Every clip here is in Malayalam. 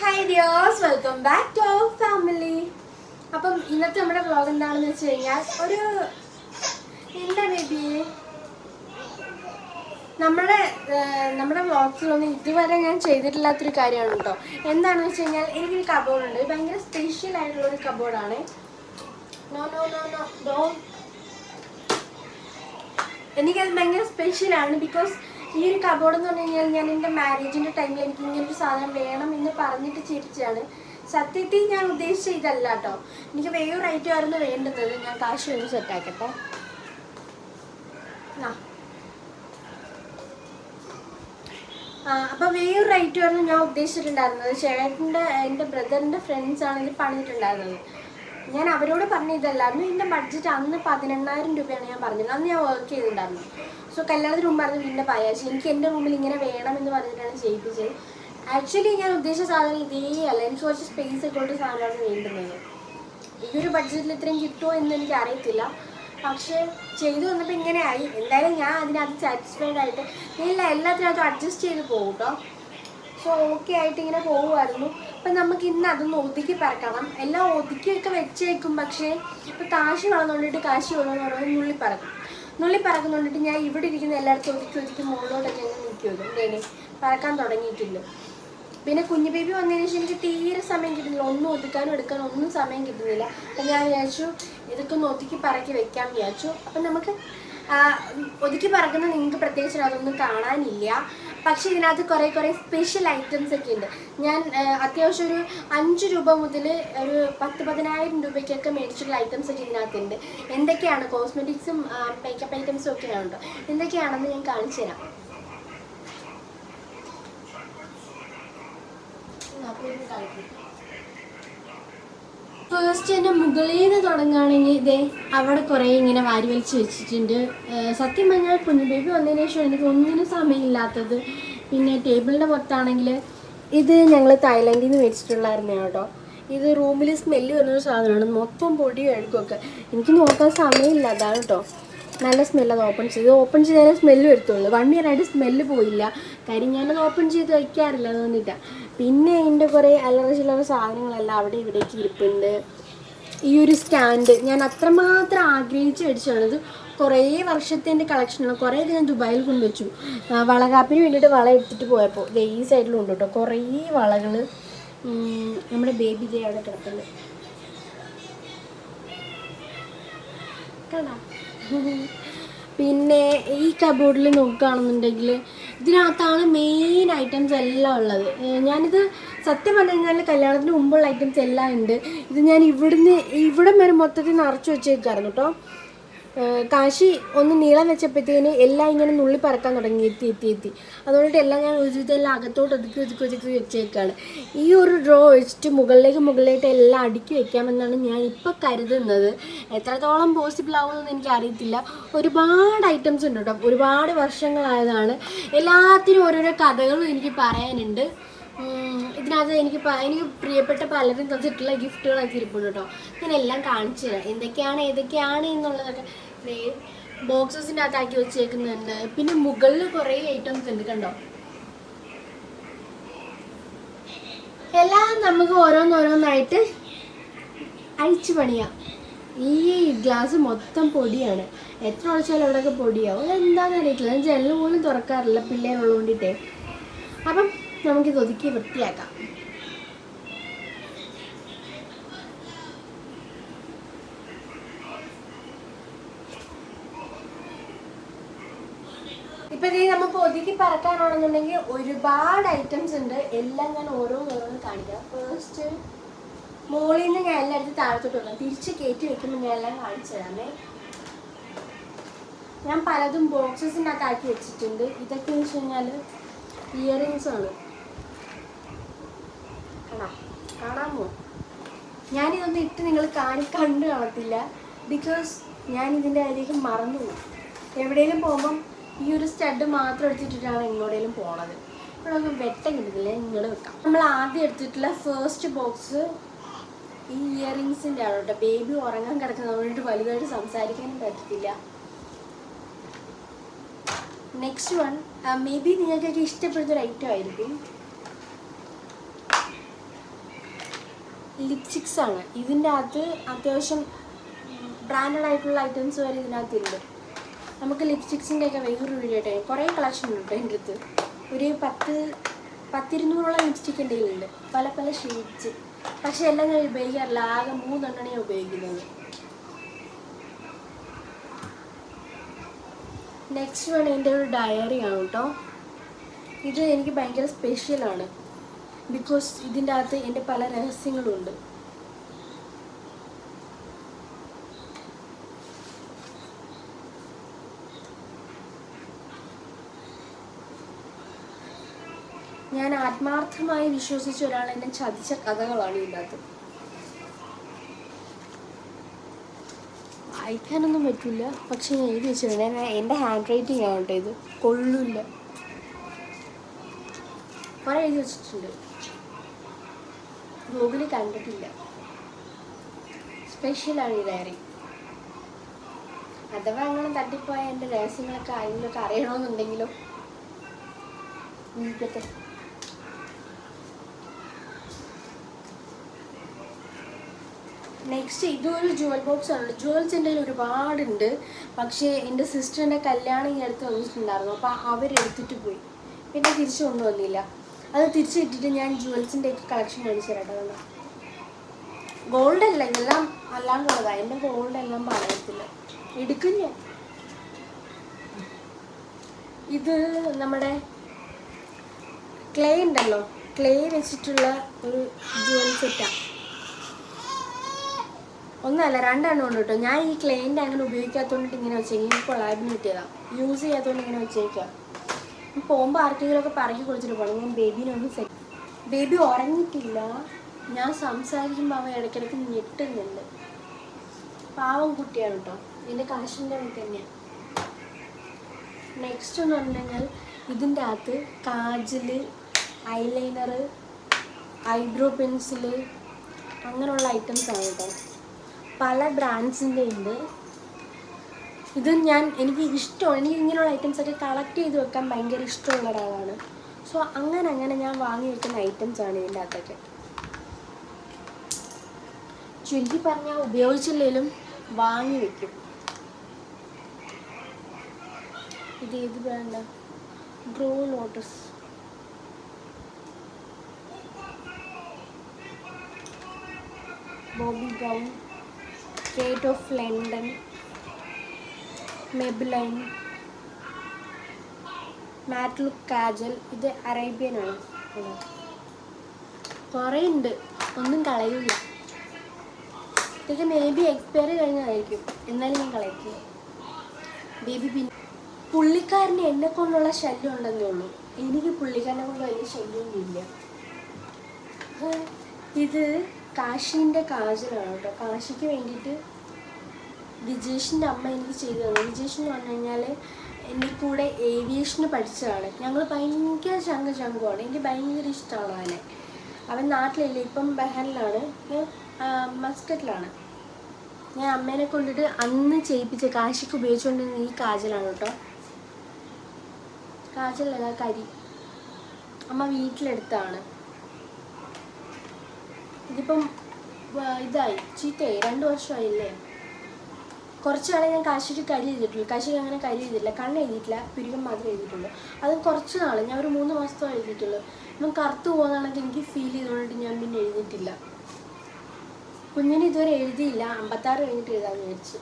Hi dears, welcome back to our family. അപ്പം ഇന്നത്തെ നമ്മുടെ വ്ളോഗ് എന്താണെന്ന് വെച്ച് കഴിഞ്ഞാൽ എന്താ ബേബിയെ നമ്മുടെ വ്ളോഗ്സിലൊന്നും ഇതുവരെ ഞാൻ ചെയ്തിട്ടില്ലാത്തൊരു കാര്യമാണ് കേട്ടോ. എന്താണെന്ന് വെച്ച് കഴിഞ്ഞാൽ എനിക്കൊരു കബോർഡുണ്ട്. ഭയങ്കര സ്പെഷ്യൽ ആയിട്ടുള്ളൊരു കബോർഡാണ്. എനിക്കത് ഭയങ്കര സ്പെഷ്യലാണ്. ബിക്കോസ് ഈ ഒരു കബോർഡ് എന്ന് പറഞ്ഞു കഴിഞ്ഞാൽ ഞാൻ എൻ്റെ മാരേജിൻ്റെ ടൈമിൽ എനിക്ക് ഇങ്ങനൊരു സാധനം വേണം എന്ന് പറഞ്ഞിട്ട് ചിരിച്ചാണ്. സത്യത്തിൽ ഞാൻ ഉദ്ദേശിച്ച ഇതല്ല കേട്ടോ. എനിക്ക് വേറൊരു ഐറ്റം ആയിരുന്നു വേണ്ടുന്നത്. ഞാൻ കാശ് ഒന്ന് സെറ്റാക്കട്ടെ. അപ്പോൾ വേറൊരു ഐറ്റം ആയിരുന്നു ഞാൻ ഉദ്ദേശിച്ചിട്ടുണ്ടായിരുന്നത്. എൻ്റെ ബ്രദറിൻ്റെ ഫ്രണ്ട്സാണ് ഇത് പണിതിട്ടുണ്ടായിരുന്നത്. ഞാൻ അവരോട് പറഞ്ഞ ഇതല്ലായിരുന്നു. എൻ്റെ ബഡ്ജറ്റ് അന്ന് 18,000 രൂപയാണ് ഞാൻ പറഞ്ഞത്. അന്ന് ഞാൻ വർക്ക് ചെയ്തിട്ടുണ്ടായിരുന്നു. സോ കല്യാണത്തിന് മുമ്പായിരുന്നു പിന്നെ പയാശി. എനിക്ക് എൻ്റെ റൂമിൽ ഇങ്ങനെ വേണമെന്ന് പറഞ്ഞിട്ടാണ് ചെയ്യിപ്പിച്ചത്. ആക്ച്വലി ഞാൻ ഉദ്ദേശിച്ച സാധനം ഇതേ അല്ല. എനിക്ക് കുറച്ച് സ്പേസ് ഒക്കെ ഉള്ള സാധനമാണ് വേണ്ടുന്നത്. ഈ ഒരു ബഡ്ജറ്റിൽ ഇത്രയും കിട്ടുമോ എന്ന് എനിക്ക് അറിയത്തില്ല. പക്ഷേ ചെയ്തു വന്നപ്പോൾ ഇങ്ങനെ ആയി. എന്തായാലും ഞാൻ അതിനകത്ത് സാറ്റിസ്ഫൈഡ് ആയിട്ട് എല്ലാത്തിനകത്തും അഡ്ജസ്റ്റ് ചെയ്ത് പോകും കേട്ടോ. സോ ഓക്കെ ആയിട്ട് ഇങ്ങനെ പോകുമായിരുന്നു. അപ്പം നമുക്ക് ഇന്ന് അതൊന്ന് ഒതുക്കി പറക്കണം. എല്ലാം ഒതുക്കിയൊക്കെ വെച്ചേക്കും. പക്ഷേ ഇപ്പോൾ കാശ് വളർന്നുകൊണ്ടിട്ട് കാശ് ഓരോന്ന് നുള്ളിപ്പറക്കുന്നുണ്ടിട്ട് ഞാൻ ഇവിടെ ഇരിക്കുന്ന എല്ലായിടത്തും ഒതുക്കി മുകളിലോട്ടൊക്കെ അങ്ങ് നിൽക്കുമല്ലോ. എന്തേലും പറക്കാൻ തുടങ്ങിയിട്ടില്ല. പിന്നെ കുഞ്ഞു ബേബി വന്നതിന് ശേഷം എനിക്ക് തീരെ സമയം കിട്ടുന്നില്ല. ഒന്നും ഒതുക്കാനും എടുക്കാനും ഒന്നും സമയം കിട്ടുന്നില്ല. അപ്പം ഞാൻ വിചാരിച്ചു ഇതൊക്കെ ഒന്ന് ഒതുക്കി പറക്കി വെക്കാൻ വിചാരിച്ചു. അപ്പം നമുക്ക് ഒതുക്കി പറക്കുന്ന നിങ്ങൾക്ക് പ്രത്യേകിച്ച് അതൊന്നും കാണാനില്ല. പക്ഷേ ഇതിനകത്ത് കുറേ സ്പെഷ്യൽ ഐറ്റംസ് ഒക്കെ ഉണ്ട്. ഞാൻ അത്യാവശ്യം ഒരു 5 രൂപ മുതൽ ഒരു 10,000 രൂപയ്ക്കൊക്കെ മേടിച്ചിട്ടുള്ള ഐറ്റംസ് ഒക്കെ ഇതിനകത്തുണ്ട്. എന്തൊക്കെയാണ് കോസ്മെറ്റിക്സും മേക്കപ്പ് ഐറ്റംസും ഒക്കെയാണ് കേട്ടോ. എന്തൊക്കെയാണെന്ന് ഞാൻ കാണിച്ചു തരാം. ഫസ്റ്റ് എൻ്റെ മുകളിൽ നിന്ന് തുടങ്ങുകയാണെങ്കിൽ ഇതേ അവിടെ കുറേ ഇങ്ങനെ വാരി വലിച്ച് വെച്ചിട്ടുണ്ട്. സത്യം പറഞ്ഞാൽ കുഞ്ഞു ബേബി വന്നതിന് ശേഷം എനിക്ക് ഒന്നിനും സമയമില്ലാത്തത്. പിന്നെ ടേബിളിൻ്റെ പുറത്താണെങ്കിൽ ഇത് ഞങ്ങൾ തായ്ലൻഡിൽ നിന്ന് മേടിച്ചിട്ടുള്ളായിരുന്നു കേട്ടോ. ഇത് റൂമിൽ സ്മെല്ല് വരുന്നൊരു സാധനമാണ്. മൊത്തം പൊടിയും അഴുക്കൊക്കെ. എനിക്ക് നോക്കാൻ സമയമില്ല, അതാണ് കേട്ടോ. നല്ല സ്മെല്ലത് ഓപ്പൺ ചെയ്താലേ സ്മെല്ല് വരത്തുള്ളൂ. 1 ഇയർ ആയിട്ട് സ്മെല്ല് പോയില്ല. കാര്യം ഞാനത് ഓപ്പൺ ചെയ്ത് വയ്ക്കാറില്ല തോന്നിയിട്ടാണ്. പിന്നെ അതിൻ്റെ കുറേ അല്ലറ സാധനങ്ങളെല്ലാം അവിടെ ഇവിടേക്ക് ഇരിപ്പുണ്ട്. ഈ ഒരു സ്റ്റാൻഡ് ഞാൻ അത്രമാത്രം ആഗ്രഹിച്ച് മേടിച്ചതാണിത്. കുറേ വർഷത്തെ എൻ്റെ കളക്ഷനാണ്. കുറേ ഞാൻ ദുബായിൽ കൊണ്ടുവച്ചു. വളകാപ്പിന് വേണ്ടിയിട്ട് വള എടുത്തിട്ട് പോയപ്പോൾ ഈ സൈഡിലും ഉണ്ട് കേട്ടോ കുറേ വളകൾ. നമ്മുടെ ബേബി ദേ അവിടെ കിടപ്പുണ്ട് കണ്ടാ. പിന്നെ ഈ കബോർഡിൽ നോക്കുകയാണെന്നുണ്ടെങ്കിൽ ഇതിനകത്താണ് മെയിൻ ഐറ്റംസ് എല്ലാം ഉള്ളത്. ഞാനിത് സത്യം പറഞ്ഞു കഴിഞ്ഞാൽ കല്യാണത്തിന് മുമ്പുള്ള ഐറ്റംസ് എല്ലാം ഉണ്ട്. ഇത് ഞാൻ ഇവിടം വരെ മൊത്തത്തിൽ നിറച്ച് വെച്ചേക്കായിരുന്നു കേട്ടോ. കാശി ഒന്ന് നീളം വെച്ചപ്പോഴത്തേന് എല്ലാം ഇങ്ങനെ നുള്ളി പറക്കാൻ തുടങ്ങി എത്തി. അതുകൊണ്ടിട്ട് എല്ലാം ഞാൻ ഒരുവിധം അകത്തോട്ട് ഒതുക്കി വെച്ചേക്കാണ്. ഈ ഒരു ഡ്രോ വെച്ചിട്ട് മുകളിലായിട്ട് എല്ലാം അടുക്കി വെക്കാമെന്നാണ് ഞാൻ ഇപ്പോൾ കരുതുന്നത്. എത്രത്തോളം പോസിബിൾ ആവുമെന്ന് എനിക്ക് അറിയത്തില്ല. ഒരുപാട് ഐറ്റംസ് ഉണ്ട് കേട്ടോ. ഒരുപാട് വർഷങ്ങളായതാണ്. എല്ലാത്തിനും ഓരോരോ കഥകളും എനിക്ക് പറയാനുണ്ട്. ഇതിനകത്ത് എനിക്ക് പ്രിയപ്പെട്ട പലരും തന്നിട്ടുള്ള ഗിഫ്റ്റുകളൊക്കെ ഇരിപ്പുണ്ട് കേട്ടോ. ഞാൻ എല്ലാം കാണിച്ചു തരാം ഏതൊക്കെയാണ് എന്നുള്ളതൊക്കെ. ബോക്സസിൻ്റെ അകത്താക്കി വെച്ചേക്കുന്നുണ്ട്. പിന്നെ മുകളിൽ കുറേ ഐറ്റംസ് ഉണ്ട് കണ്ടോ. എല്ലാം നമുക്ക് ഓരോന്നോരോന്നായിട്ട് അഴിച്ചു പണിയാം. ഈ ഗ്ലാസ് മൊത്തം പൊടിയാണ്. എത്ര ഒഴിച്ചാലും അവിടെയൊക്കെ പൊടിയാവും. എന്താണെന്ന് അറിയത്തില്ല. ഞാൻ ജനൽ പോലും തുറക്കാറില്ല പിള്ളേരുള്ളതുകൊണ്ടിട്ടേ. അപ്പം നമുക്കിത് ഒതുക്കി വൃത്തിയാക്കാം. ഇപ്പം ഇത് നമുക്ക് ഒതുക്കി പറക്കാനാണെന്നുണ്ടെങ്കിൽ ഒരുപാട് ഐറ്റംസ് ഉണ്ട്. എല്ലാം ഞാൻ ഓരോന്ന് കാണിക്കാം. ഫസ്റ്റ് മുകളിൽ നിന്ന് ഞാൻ എല്ലാം എടുത്ത് താഴത്തോട്ട് വെക്കാം. തിരിച്ച് കയറ്റി വെക്കുമ്പോൾ ഞാൻ എല്ലാം കാണിച്ചു തരാമേ. ഞാൻ പലതും ബോക്സസിൻ്റെ അകത്താക്കി വെച്ചിട്ടുണ്ട്. ഇതൊക്കെ എന്ന് വെച്ച് കഴിഞ്ഞാൽ ഇയറിങ്സ് ആണ്. കാണാമോ? ഞാനിതൊന്നും ഇട്ട് നിങ്ങൾ കണ്ടു കാണത്തില്ല. ബിക്കോസ് ഞാൻ ഇതിൻ്റെ അതിലേക്ക് മറന്നു പോകും. എവിടെയെങ്കിലും പോകുമ്പം ഈ ഒരു സ്റ്റഡ് മാത്രം എടുത്തിട്ടിട്ടാണ് എങ്ങോട്ടേലും പോണത്. ഇവിടെ ഒന്നും വെട്ടം കിട്ടുന്നില്ല. നിങ്ങൾ വെക്കാം. നമ്മൾ ആദ്യം എടുത്തിട്ടുള്ള ഫസ്റ്റ് ബോക്സ് ഈ ഇയറിങ്സിൻ്റെ ആണ് കേട്ടോ. ബേബി ഉറങ്ങാൻ കിടക്കുന്നതുകൊണ്ട് വലുതായിട്ട് സംസാരിക്കാനും പറ്റത്തില്ല. നെക്സ്റ്റ് വൺ മേ ബി നിങ്ങൾക്കൊക്കെ ഇഷ്ടപ്പെടുന്നൊരു ഐറ്റം ആയിരിക്കും. ലിപ്സ്റ്റിക്സ് ആണ്. ഇതിൻ്റെ അകത്ത് അത്യാവശ്യം ബ്രാൻഡഡ് ആയിട്ടുള്ള ഐറ്റംസ് വരെ ഇതിനകത്തുണ്ട്. നമുക്ക് ലിപ്സ്റ്റിക്സിൻ്റെയൊക്കെ വേറൊരു വീഡിയോ ആയിട്ട് കുറേ കളക്ഷൻ ഉണ്ട് എൻ്റെ അടുത്ത്. ഒരു 200 ലിപ്സ്റ്റിക് എൻ്റെ കയ്യിലുണ്ട്, പല പല ഷെയ്ഡ്സ്. പക്ഷെ എല്ലാം ഞാൻ ഉപയോഗിക്കാറില്ല, ആകെ 3 എണ്ണമാണ് ഞാൻ ഉപയോഗിക്കുന്നത്. നെക്സ്റ്റ് വൺ എൻ്റെ ഒരു ഡയറിയാണ് കേട്ടോ. ഇത് എനിക്ക് ഭയങ്കര സ്പെഷ്യലാണ്, ബിക്കോസ് ഇതിൻ്റെ അകത്ത് എൻ്റെ പല രഹസ്യങ്ങളുണ്ട്. ഞാൻ ആത്മാർത്ഥമായി വിശ്വസിച്ച ഒരാൾ എന്നെ ചതിച്ച കഥകളാണ് ഇതിനകത്ത്. വായിക്കാനൊന്നും പറ്റില്ല, പക്ഷെ ഞാൻ എഴുതി വെച്ചിട്ടുണ്ട്. എൻ്റെ ഹാൻഡ് റൈറ്റിംഗ് ആണ് കേട്ടോ, ഇത് കൊള്ളില്ല. കുറേ എഴുതി വെച്ചിട്ടുണ്ട്, ഗൂഗിളിൽ കണ്ടിട്ടില്ല. സ്പെഷ്യലാണ് ഈ ഡയറി. അഥവാ അങ്ങനെ തട്ടിപ്പോയ എൻ്റെ രഹസ്യങ്ങളൊക്കെ ആരെങ്കിലുമൊക്കെ അറിയണമെന്നുണ്ടെങ്കിലോ ഇരിക്കട്ടെ. നെക്സ്റ്റ് ഇതൊരു ജുവൽ ബോക്സ് ആണ്. ജുവൽസ് എൻ്റെ കയ്യിൽ ഒരുപാടുണ്ട്, പക്ഷേ എൻ്റെ സിസ്റ്ററിൻ്റെ കല്യാണം ഈ അടുത്ത് വന്നിട്ടുണ്ടായിരുന്നു. അപ്പോൾ അവരെടുത്തിട്ട് പോയി, പിന്നെ തിരിച്ചു കൊണ്ടുവന്നില്ല. അത് തിരിച്ചിട്ടിട്ട് ഞാൻ ജുവൽസിൻ്റെ ഒക്കെ കളക്ഷൻ മേടിച്ചു തരാം കേട്ടോ. ഗോൾഡ് അല്ല, ഇതെല്ലാം അല്ലാണ്ടുള്ളതാണ്. എൻ്റെ ഗോൾഡ് എല്ലാം പറയത്തില്ല, എടുക്കും ഞാൻ. ഇത് നമ്മുടെ ക്ലേ ഉണ്ടല്ലോ, ക്ലേ വെച്ചിട്ടുള്ള ഒരു ജുവൽ സെറ്റാണ്. ഒന്നല്ല 2 എണ്ണം ഉണ്ട് കേട്ടോ. ഞാൻ ഈ ക്ലേൻ്റെ അങ്ങനെ ഉപയോഗിക്കാത്തതുകൊണ്ട് ഇങ്ങനെ വെച്ചേക്കും. കൊളാബിന് കിട്ടിയതാണ്, യൂസ് ചെയ്യാത്തതുകൊണ്ട് ഇങ്ങനെ വെച്ചേക്കാം. പോകുമ്പോൾ ആർക്കെങ്കിലുമൊക്കെ പറക്കി കൊടുത്തിട്ട് പോകണം. ഞാൻ ബേബീനെ ഒന്ന് സെറ്റ്. ബേബി ഉറങ്ങിയിട്ടില്ല, ഞാൻ സംസാരിക്കുമ്പോൾ അവൻ ഇടയ്ക്കിടയ്ക്ക് ഞെട്ടുന്നുണ്ട്. പാവം കുട്ടിയാണ് കേട്ടോ, എൻ്റെ കാശിൻ്റെ വീട്ടിൽ തന്നെയാണ്. നെക്സ്റ്റ് എന്ന് പറഞ്ഞു കഴിഞ്ഞാൽ ഇതിൻ്റെ അകത്ത് കാജൽ, ഐലൈനർ, ഐബ്രോ പെൻസില് അങ്ങനെയുള്ള ഐറ്റംസാണ് കേട്ടോ. പല ബ്രാൻഡ്സിൻ്റെ ഉണ്ട്. ഇത് എനിക്ക് ഇഷ്ടമാണ്. എനിക്ക് ഇങ്ങനെയുള്ള ഐറ്റംസൊക്കെ കളക്ട് ചെയ്ത് വെക്കാൻ ഭയങ്കര ഇഷ്ടമുള്ള ഒരാളാണ്. സോ അങ്ങനെ ഞാൻ വാങ്ങി വെക്കുന്ന ഐറ്റംസാണ് ഇതിൻ്റെ അകത്തൊക്കെ. ചുരുക്കി പറഞ്ഞാൽ ഉപയോഗിച്ചില്ലെങ്കിലും വാങ്ങി വെക്കും. ഇത് ഏത് ബ്രാൻഡാ? Bru Lotus. Bobbi Brown, Kate of London, Maybelline, matte look kajal. ഇത് അറേബ്യനാണ്. കുറേ ഉണ്ട്, ഒന്നും കളയില്ല. ഇതൊക്കെ മേ ബി എക്സ്പയറി കഴിഞ്ഞതായിരിക്കും, എന്നാലും ഞാൻ കളയിക്കില്ല. ബേബി പിൻ. പുള്ളിക്കാരന് എന്നെ കൊണ്ടുള്ള ശല്യം ഉണ്ടെന്നേ ഉള്ളൂ, എനിക്ക് പുള്ളിക്കാരനെ കൊണ്ട് വലിയ ശല്യമൊന്നുമില്ല. ഇത് കാശിൻ്റെ കാജലാണ് കേട്ടോ. കാശിക്ക് വേണ്ടിയിട്ട് വിജേഷിൻ്റെ അമ്മ എനിക്ക് ചെയ്തു തന്നു. വിജേഷ് എന്ന് പറഞ്ഞു കഴിഞ്ഞാൽ എൻ്റെ കൂടെ ഏവിയേഷന് പഠിച്ചതാണ്. ഞങ്ങൾ ഭയങ്കര ചങ്കുമാണ്. എനിക്ക് ഭയങ്കര ഇഷ്ടമാണ് അവനെ. അവൻ നാട്ടിലില്ല, ഇപ്പം ബഹറിലാണ്, മസ്കറ്റിലാണ്. ഞാൻ അമ്മേനെ കൊണ്ടിട്ട് അന്ന് ചെയ്യിപ്പിച്ച കാശിക്ക് ഉപയോഗിച്ചുകൊണ്ടിരുന്ന ഈ കാജലാണ് കേട്ടോ. കാജലല്ല, കരി. അമ്മ വീട്ടിലെടുത്താണ്. ഇതിപ്പം ഇതായി, ചീത്തയായി, 2 വർഷമായില്ലേ. കുറച്ച് നാളെ ഞാൻ കാശിക്ക് കരി ചെയ്തിട്ടുള്ളൂ. കാശിക്ക് അങ്ങനെ കരി ചെയ്തിട്ടില്ല, കണ്ണ് എഴുതിയിട്ടില്ല, പിരികം മാത്രമേ എഴുതിയിട്ടുള്ളൂ. അതും കുറച്ച് നാൾ, ഞാൻ ഒരു 3 മാസത്തോളം എഴുതിയിട്ടുള്ളൂ. ഇപ്പം കറുത്ത് പോകുന്നതാണെങ്കിൽ എനിക്ക് ഫീൽ ചെയ്തുകൊണ്ടിട്ട് ഞാൻ പിന്നെ എഴുതിയിട്ടില്ല. കുഞ്ഞിന് ഇതുവരെ എഴുതിയില്ല, 56 കഴിഞ്ഞിട്ട് എഴുതാമെന്ന് വിചാരിച്ചു.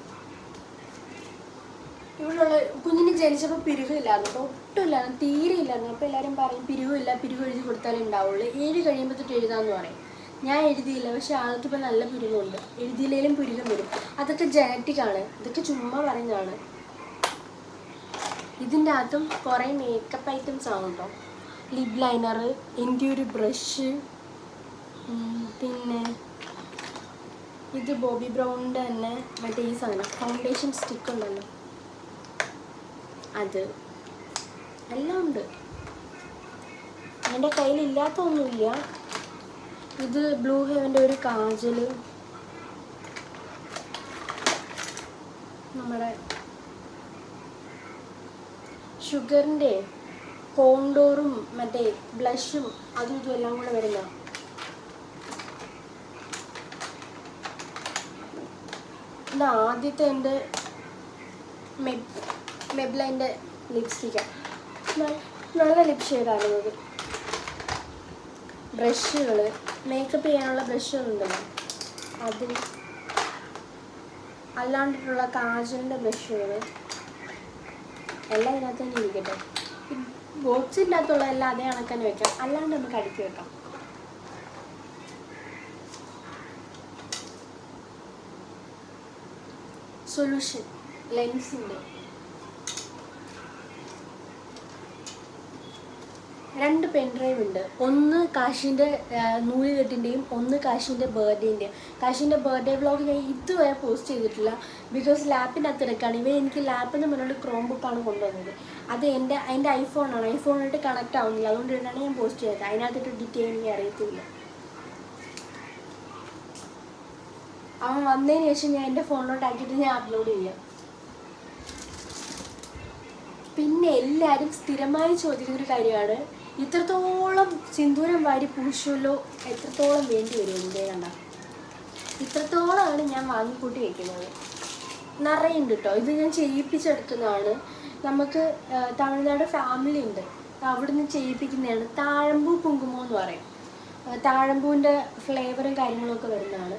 ഇവിടെയുള്ള കുഞ്ഞിന് ജനിച്ചപ്പോൾ പിരിവില്ലായിരുന്നു കേട്ടോ, ഒട്ടുമില്ലായിരുന്നു, തീരെ ഇല്ലായിരുന്നു. അപ്പോൾ എല്ലാവരും പറയും പിരിവില്ല, പിരിവ് എഴുതി കൊടുത്താലേ ഉണ്ടാവുള്ളൂ, 7 കഴിയുമ്പോൾ തൊട്ട് എഴുതാമെന്ന് പറയും. ഞാൻ എഴുതിയില്ല, പക്ഷെ ആൾക്കിപ്പോൾ നല്ല പിരിവുണ്ട്. എഴുതിയില്ലെങ്കിലും പിരികം വരും. അതൊക്കെ ജനറ്റിക്കാണ്, ഇതൊക്കെ ചുമ്മാ പറയുന്നതാണ്. ഇതിൻ്റെ അകത്തും കുറേ മേക്കപ്പ് ഐറ്റംസ് ആണ് കേട്ടോ. ലിപ് ലൈനർ, എൻ്റെ ഒരു ബ്രഷ്, പിന്നെ ഇത് ബോബി ബ്രൗണിൻ്റെ തന്നെ മറ്റേ ഈ സാധനം ഫൗണ്ടേഷൻ സ്റ്റിക്ക് ഉണ്ടല്ലോ, അത് എല്ലാം ഉണ്ട്. എൻ്റെ കയ്യിലില്ലാത്ത ഒന്നുമില്ല. ഇത് ബ്ലൂ ഹെവൻ്റെ ഒരു കാജൽ, നമ്മുടെ ഷുഗറിൻ്റെ കോണ്ടോറും മറ്റേ ബ്ലഷും അതും ഇതും എല്ലാം കൂടെ വരുന്ന. ഇത് ആദ്യത്തെ എൻ്റെ മെബ്ലൈൻ്റെ ലിപ്സ്റ്റിക്കാണ്. നല്ല ലിപ് ഷെയ്ഡാണ് ഇത്. ബ്രഷുകൾ, മേക്കപ്പ് ചെയ്യാനുള്ള ബ്രഷുകളുണ്ടല്ലോ അത്, അല്ലാണ്ടിട്ടുള്ള കാജലിൻ്റെ ബ്രഷുകൾ എല്ലാം ഇതിനകത്ത് തന്നെ ഇരിക്കട്ടെ. ബോക്സില്ലാത്തുള്ള എല്ലാം അതേ കണക്കാൻ വെക്കാം, അല്ലാണ്ട് നമുക്ക് അടുക്കി വെക്കാം. സൊല്യൂഷൻ ലെൻസിൻ്റെ 2 പെൻഡ്രൈവ് ഉണ്ട്. ഒന്ന് കാശിൻ്റെ നൂലുകെട്ടിൻ്റെയും ഒന്ന് കാശിൻ്റെ ബർത്ത്ഡേൻ്റെയും. കാശിൻ്റെ ബർത്ത്ഡേ വ്ളോഗ് ഞാൻ ഇതുവരെ പോസ്റ്റ് ചെയ്തിട്ടില്ല, ബിക്കോസ് ലാപ്പിനകത്ത് എടുക്കുകയാണ്. എനിക്ക് ലാപ്പിന് മുന്നോട്ട് ക്രോം ബുക്കാണ് കൊണ്ടുവന്നത്. അത് എൻ്റെ ഐഫോണാണ്, ഐഫോണായിട്ട് കണക്റ്റ് ആവുന്നില്ല, അതുകൊണ്ട് തന്നെയാണ് ഞാൻ പോസ്റ്റ് ചെയ്തത്. അതിനകത്തിട്ട് എഡിറ്റ് ചെയ്യാൻ എനിക്ക് അറിയത്തില്ല. അവൻ വന്നതിന് ശേഷം ഞാൻ എൻ്റെ ഫോണിലോട്ടാക്കിയിട്ട് ഞാൻ അപ്ലോഡ് ചെയ്യാം. പിന്നെ എല്ലാവരും സ്ഥിരമായി ചോദിക്കുന്നൊരു കാര്യമാണ്, ഇത്രത്തോളം സിന്ദൂരം വാരി പൂശുമല്ലോ, എത്രത്തോളം വേണ്ടി വരും എന്തേ കണ്ട. ഇത്രത്തോളമാണ് ഞാൻ വാങ്ങിക്കൂട്ടി വയ്ക്കുന്നത്. നിറയുണ്ട് കേട്ടോ. ഇത് ഞാൻ ചെയ്യിപ്പിച്ചെടുക്കുന്നതാണ്. നമുക്ക് തമിഴ്നാട് ഫാമിലി ഉണ്ട്, അവിടുന്ന് ചെയ്യിപ്പിക്കുന്നതാണ്. താഴമ്പൂ കുങ്കുമം എന്ന് പറയും. താഴമ്പൂവിൻ്റെ ഫ്ലേവറും കാര്യങ്ങളൊക്കെ വരുന്നതാണ്.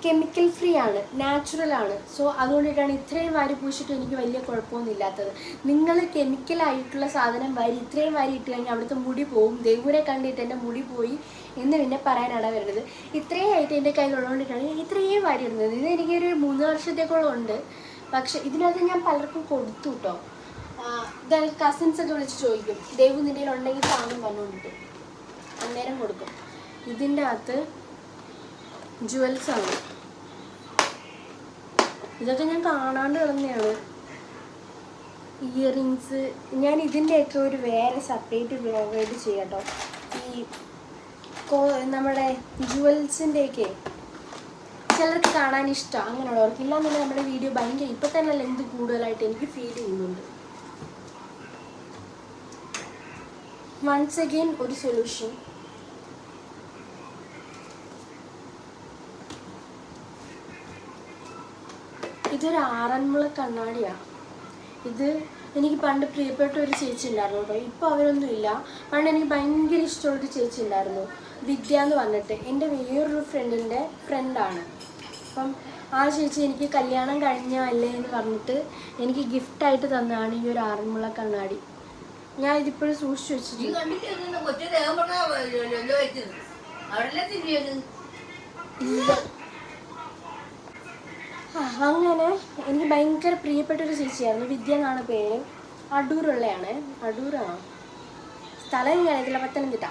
കെമിക്കൽ ഫ്രീ ആണ്, നാച്ചുറലാണ്. സോ അതുകൊണ്ടിട്ടാണ് ഇത്രയും വാരി പൂശിട്ട് എനിക്ക് വലിയ കുഴപ്പമൊന്നും ഇല്ലാത്തത്. നിങ്ങൾ കെമിക്കലായിട്ടുള്ള സാധനം വാരി ഇത്രയും വാരി ഇട്ട് കഴിഞ്ഞാൽ അവിടുത്തെ മുടി പോവും. ദൈവനെ കണ്ടിട്ട് എൻ്റെ മുടി പോയി എന്ന് പിന്നെ പറയാനാണ് വരുന്നത്. ഇത്രയും ആയിട്ട് എൻ്റെ കയ്യിലുള്ളതുകൊണ്ടിട്ടാണ് ഇത്രയും വാരി ഇടുന്നത്. ഇത് എനിക്കൊരു 3 വർഷത്തേക്കോളം ഉണ്ട്. പക്ഷെ ഇതിനകത്ത് ഞാൻ പലർക്കും കൊടുത്തു കേട്ടോ. ഇതായത് കസിൻസൊക്കെ വിളിച്ച് ചോദിക്കും, ദൈവം നിൻ്റെ ഉണ്ടെങ്കിൽ സാധനം പറഞ്ഞുകൊണ്ടിട്ട് അന്നേരം കൊടുക്കും. ഇതിൻ്റെ അകത്ത് ജുവൽസാണ്. ഇതൊക്കെ ഞാൻ കാണാണ്ട് കിടന്നെയാണ്. ഇയറിങ്സ് ഞാൻ ഇതിൻ്റെയൊക്കെ ഒരു വേറെ സെപ്പറേറ്റ് വ്ളോഗായിട്ട് ചെയ്യാം കേട്ടോ. ഈ നമ്മുടെ ജുവൽസിൻ്റെയൊക്കെ ചിലർക്ക് കാണാൻ ഇഷ്ടമാണ്, അങ്ങനെയുള്ളവർക്ക്. ഇല്ലാന്നുണ്ടെങ്കിൽ നമ്മുടെ വീഡിയോ ഭയങ്കര ഇപ്പം തന്നെ ലെന്ത് കൂടുതലായിട്ട് എനിക്ക് ഫീൽ ചെയ്യുന്നുണ്ട്. വൺസ് അഗെയിൻ ഒരു സൊല്യൂഷൻ. ഇതൊരു ആറന്മുള കണ്ണാടിയാണ്. ഇത് എനിക്ക് പണ്ട് പ്രിയപ്പെട്ട ഒരു ചേച്ചി ഉണ്ടായിരുന്നു കേട്ടോ. ഇപ്പോൾ അവരൊന്നും ഇല്ല. പണ്ട് എനിക്ക് ഭയങ്കര ഇഷ്ടമുള്ളൊരു ചേച്ചി ഉണ്ടായിരുന്നു, വിദ്യ എന്ന് പറഞ്ഞിട്ട്. എൻ്റെ വേറൊരു ഫ്രണ്ടിൻ്റെ ഫ്രണ്ടാണ്. അപ്പം ആ ചേച്ചി എനിക്ക് കല്യാണം കഴിഞ്ഞല്ലേ എന്ന് പറഞ്ഞിട്ട് എനിക്ക് ഗിഫ്റ്റായിട്ട് തന്നതാണ് ഈ ഒരു ആറന്മുള കണ്ണാടി. ഞാൻ ഇതിപ്പോഴും സൂക്ഷിച്ചു വെച്ചിട്ടുണ്ട്. അങ്ങനെ എനിക്ക് ഭയങ്കര പ്രിയപ്പെട്ടൊരു ചേച്ചിയായിരുന്നു, വിദ്യ എന്നാണ് പേര്. അടൂരുള്ളയാണ്. അടൂരാണോ സ്ഥലം എനിക്ക് അറിയത്തില്ല, പത്തനംതിട്ട.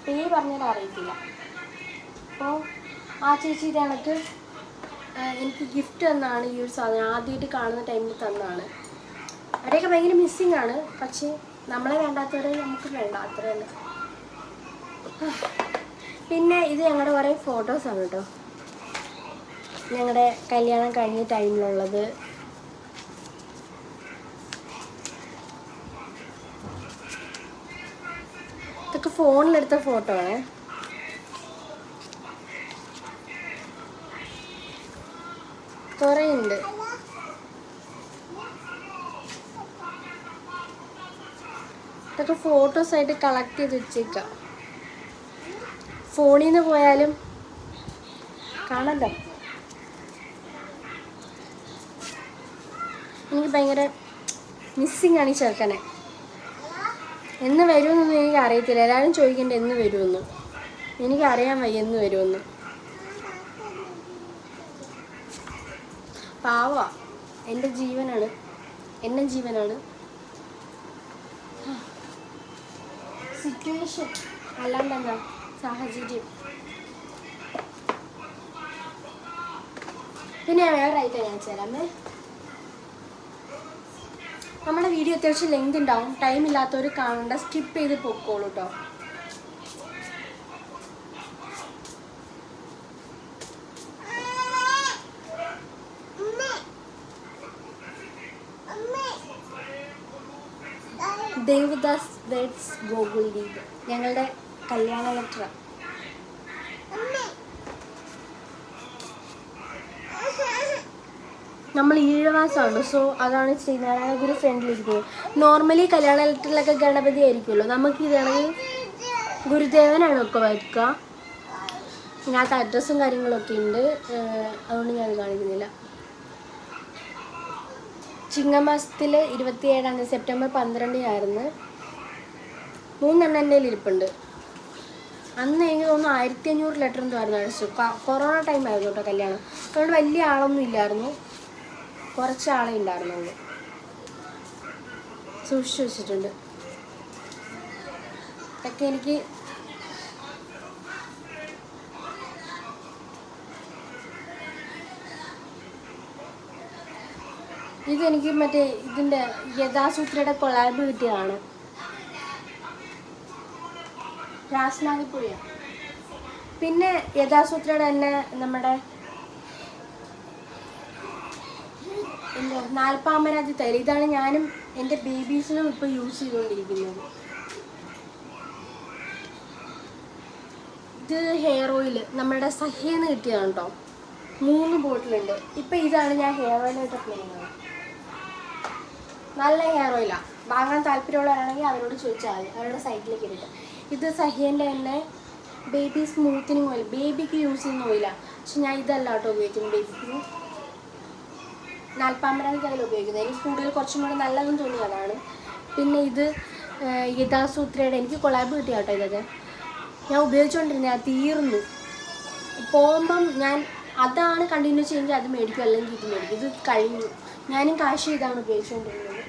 പേര് പറഞ്ഞാൽ അറിയത്തില്ല. അപ്പോൾ ആ ചേച്ചി ഇത് കണക്ക് എനിക്ക് ഗിഫ്റ്റ് തന്നാണ് ഈ ഒരു സാധനം. ആദ്യമായിട്ട് കാണുന്ന ടൈമിൽ തന്നാണ്. അവരെയൊക്കെ ഭയങ്കര മിസ്സിങ് ആണ്. പക്ഷേ നമ്മളെ വേണ്ടാത്തവരെ നമുക്ക് വേണ്ട, അത്ര തന്നെ. പിന്നെ ഇത് ഞങ്ങളുടെ കുറേ ഫോട്ടോസാണ് കേട്ടോ, ഞങ്ങളുടെ കല്യാണം കഴിഞ്ഞ ടൈമിലുള്ളത്. ഇതൊക്കെ ഫോണിലെടുത്ത ഫോട്ടോ ആണ്. കുറേ ഉണ്ട്. ഇതൊക്കെ ഫോട്ടോസായിട്ട് കളക്ട് ചെയ്ത് വെച്ചേക്കാം. ഫോണിൽ നിന്ന് പോയാലും കാണല്ലോ. എനിക്ക് ഭയങ്കര മിസ്സിങ് ആണ് ഈ ചെറുക്കനെ. എന്ന് വരുമെന്നൊന്നും എനിക്ക് അറിയത്തില്ല. എല്ലാവരും ചോദിക്കേണ്ട എന്ന് വരുമെന്ന്. എനിക്കറിയാൻ വയ്യ എന്ന് വരുമെന്ന്. പാവാ, എൻ്റെ ജീവനാണ്, എന്നെ ജീവനാണ്. സിറ്റുവേഷൻ അല്ലാണ്ടെന്താ, സാഹചര്യം. പിന്നെ വേറെ ആയിട്ട് ഞാൻ ചേരാമേ. നമ്മുടെ വീഡിയോ അത്യാവശ്യം ലെങ്ത് ഉണ്ടാവും. ടൈം ഇല്ലാത്തവർ കാണണ്ട, സ്കിപ്പ് ചെയ്ത് പൊക്കോളൂ കേട്ടോ. ദേവദാസ് വെഡ്സ് ഗോകുൽ ദീപ് ഞങ്ങളുടെ കല്യാണ ലെറ്റർ. നമ്മൾ ഈഴവാസമാണ്. സോ അതാണ് ശ്രീനാരായണ ഗുരു ഫ്രണ്ടിലിരിക്കുന്നത്. നോർമലി കല്യാണ ലെറ്ററിലൊക്കെ ഗണപതി ആയിരിക്കുമല്ലോ, നമുക്ക് ഇതാണെങ്കിൽ ഗുരുദേവനാണ് ഒക്കെ വയ്ക്കുക. ഇതിനകത്ത് അഡ്രസ്സും കാര്യങ്ങളൊക്കെ ഉണ്ട്, അതുകൊണ്ട് ഞാനത് കാണിക്കുന്നില്ല. ചിങ്ങമാസത്തിൽ 27 സെപ്റ്റംബർ 12 3 എൻ്റെ ഇരിപ്പുണ്ട്. അന്ന് എനിക്ക് തോന്നുന്നു 1500 ലെറ്റർ എന്തോ ആയിരുന്നു അയച്ചു. കൊറോണ ടൈം ആയിരുന്നു കേട്ടോ കല്യാണം. അതുകൊണ്ട് വലിയ ആളൊന്നും ഇല്ലായിരുന്നു, കുറച്ച് ആളെ ഉണ്ടായിരുന്നുള്ളൂ. സൂക്ഷിച്ചു വെച്ചിട്ടുണ്ട്. ഇതൊക്കെ എനിക്ക് ഇതെനിക്ക് മറ്റേ ഇതിൻ്റെ യഥാസൂത്രയുടെ കൊളാബ് കിട്ടിയതാണ്. രാസ്നാദിപ്പുഴ. പിന്നെ യഥാസൂത്രയുടെ തന്നെ നമ്മുടെ എന്താ നാൽപ്പാമരാതി തൈലം. ഇതാണ് ഞാനും എൻ്റെ ബേബീസിനും ഇപ്പോൾ യൂസ് ചെയ്തുകൊണ്ടിരിക്കുന്നത്. ഇത് ഹെയർ ഓയിൽ നമ്മുടെ സഹ്യെന്ന് കിട്ടിയതാണ് കേട്ടോ. 3 ബോട്ടിലുണ്ട്. ഇപ്പം ഇതാണ് ഞാൻ ഹെയർ ഓയിലായിട്ട് അപ്ലൈ ചെയ്യുന്നത്. നല്ല ഹെയർ ഓയിലാണ്. വാങ്ങാൻ താല്പര്യമുള്ളവരാണെങ്കിൽ അവരോട് ചോദിച്ചാൽ മതി, അവരുടെ സൈറ്റിലേക്ക് ഇട്ടിട്ട്. ഇത് സഹ്യേൻ്റെ തന്നെ ബേബി സ്മൂത്തനിങ് ഓയിൽ, ബേബിക്ക് യൂസ് ചെയ്യുന്ന ഓയിലാണ്. പക്ഷെ ഞാൻ ഇതല്ല കേട്ടോ ഉപയോഗിക്കുന്നത്. ബേബിക്ക് നാൽപ്പാമരാതി തൈലം ഉപയോഗിക്കുന്നത്. എനിക്ക് കൂടുതൽ കുറച്ചും കൂടെ നല്ലതെന്ന് തോന്നിയത് അതാണ്. പിന്നെ ഇത് യഥാസൂത്രയുടെ എനിക്ക് കൊളാബ് കിട്ടിയ കേട്ടോ. ഇതൊക്കെ ഞാൻ ഉപയോഗിച്ചുകൊണ്ടിരുന്നത്, അത് തീർന്നു. പോകുമ്പം ഞാൻ അതാണ് കണ്ടിന്യൂ ചെയ്യുമെങ്കിൽ അത് മേടിക്കും, അല്ലെങ്കിൽ ഇത് മേടിക്കും. ഇത് കഴിഞ്ഞു. ഞാനും കാശ് ഇതാണ് ഉപയോഗിച്ചുകൊണ്ടിരുന്നത്.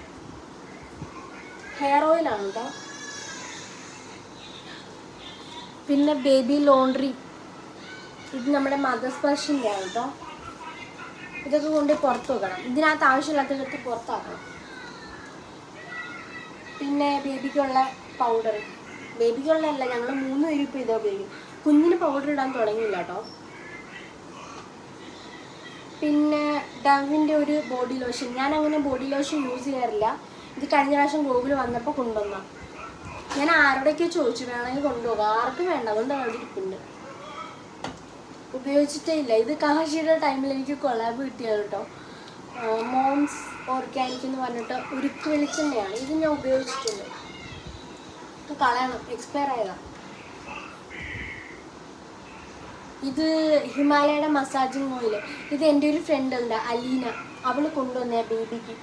ഹെയർ ഓയിലാണ് കേട്ടോ. പിന്നെ ബേബി ലോണ്ട്രി, ഇത് നമ്മുടെ മദർസ്പർശിൻ്റെ ആണ് കേട്ടോ. ഇതൊക്കെ കൊണ്ട് പുറത്ത് വെക്കണം. ഇതിനകത്ത് ആവശ്യമില്ലാത്തതൊക്കെ പുറത്താക്കണം. പിന്നെ ബേബിക്കുള്ള പൗഡർ, ബേബിക്കുള്ളതല്ല, ഞങ്ങൾ 3 പേരും ഇപ്പോൾ ഇതാ ഉപയോഗിക്കും. കുഞ്ഞിന് പൗഡർ ഇടാൻ തുടങ്ങിയില്ല കേട്ടോ. പിന്നെ ഡവിൻ്റെ ഒരു ബോഡി ലോഷൻ. ഞാൻ അങ്ങനെ ബോഡി ലോഷൻ യൂസ് ചെയ്യാറില്ല. ഇത് കഴിഞ്ഞ പ്രാവശ്യം ഗൂഗിൾ വന്നപ്പോൾ കൊണ്ടുവന്ന. ഞാൻ ആരോടൊക്കെ ചോദിച്ചു, വേണമെങ്കിൽ കൊണ്ടുപോകാം. ആർക്കും വേണ്ട, അതുകൊണ്ട് അവിടെ ഇരിപ്പുണ്ട്. ഉപയോഗിച്ചിട്ടേ ഇല്ല. ഇത് കാശിയുടെ ടൈമിൽ എനിക്ക് കൊളാബ് കിട്ടിയത് കേട്ടോ. മോംസ് ഓർഗാനിക് എന്ന് പറഞ്ഞിട്ട് ഉരുക്ക് വെളിച്ചെണ്ണയാണ്. ഇത് ഞാൻ ഉപയോഗിച്ചിട്ടുണ്ട്. ഇത് കളയണം, എക്സ്പയർ ആയതാണ്. ഇത് ഹിമാലയയുടെ മസാജിങ് ഓയിൽ. ഇത് എൻ്റെ ഒരു ഫ്രണ്ട് ഉണ്ട് അലീന, അവൾ കൊണ്ടുവന്നേ ബേബിക്ക്.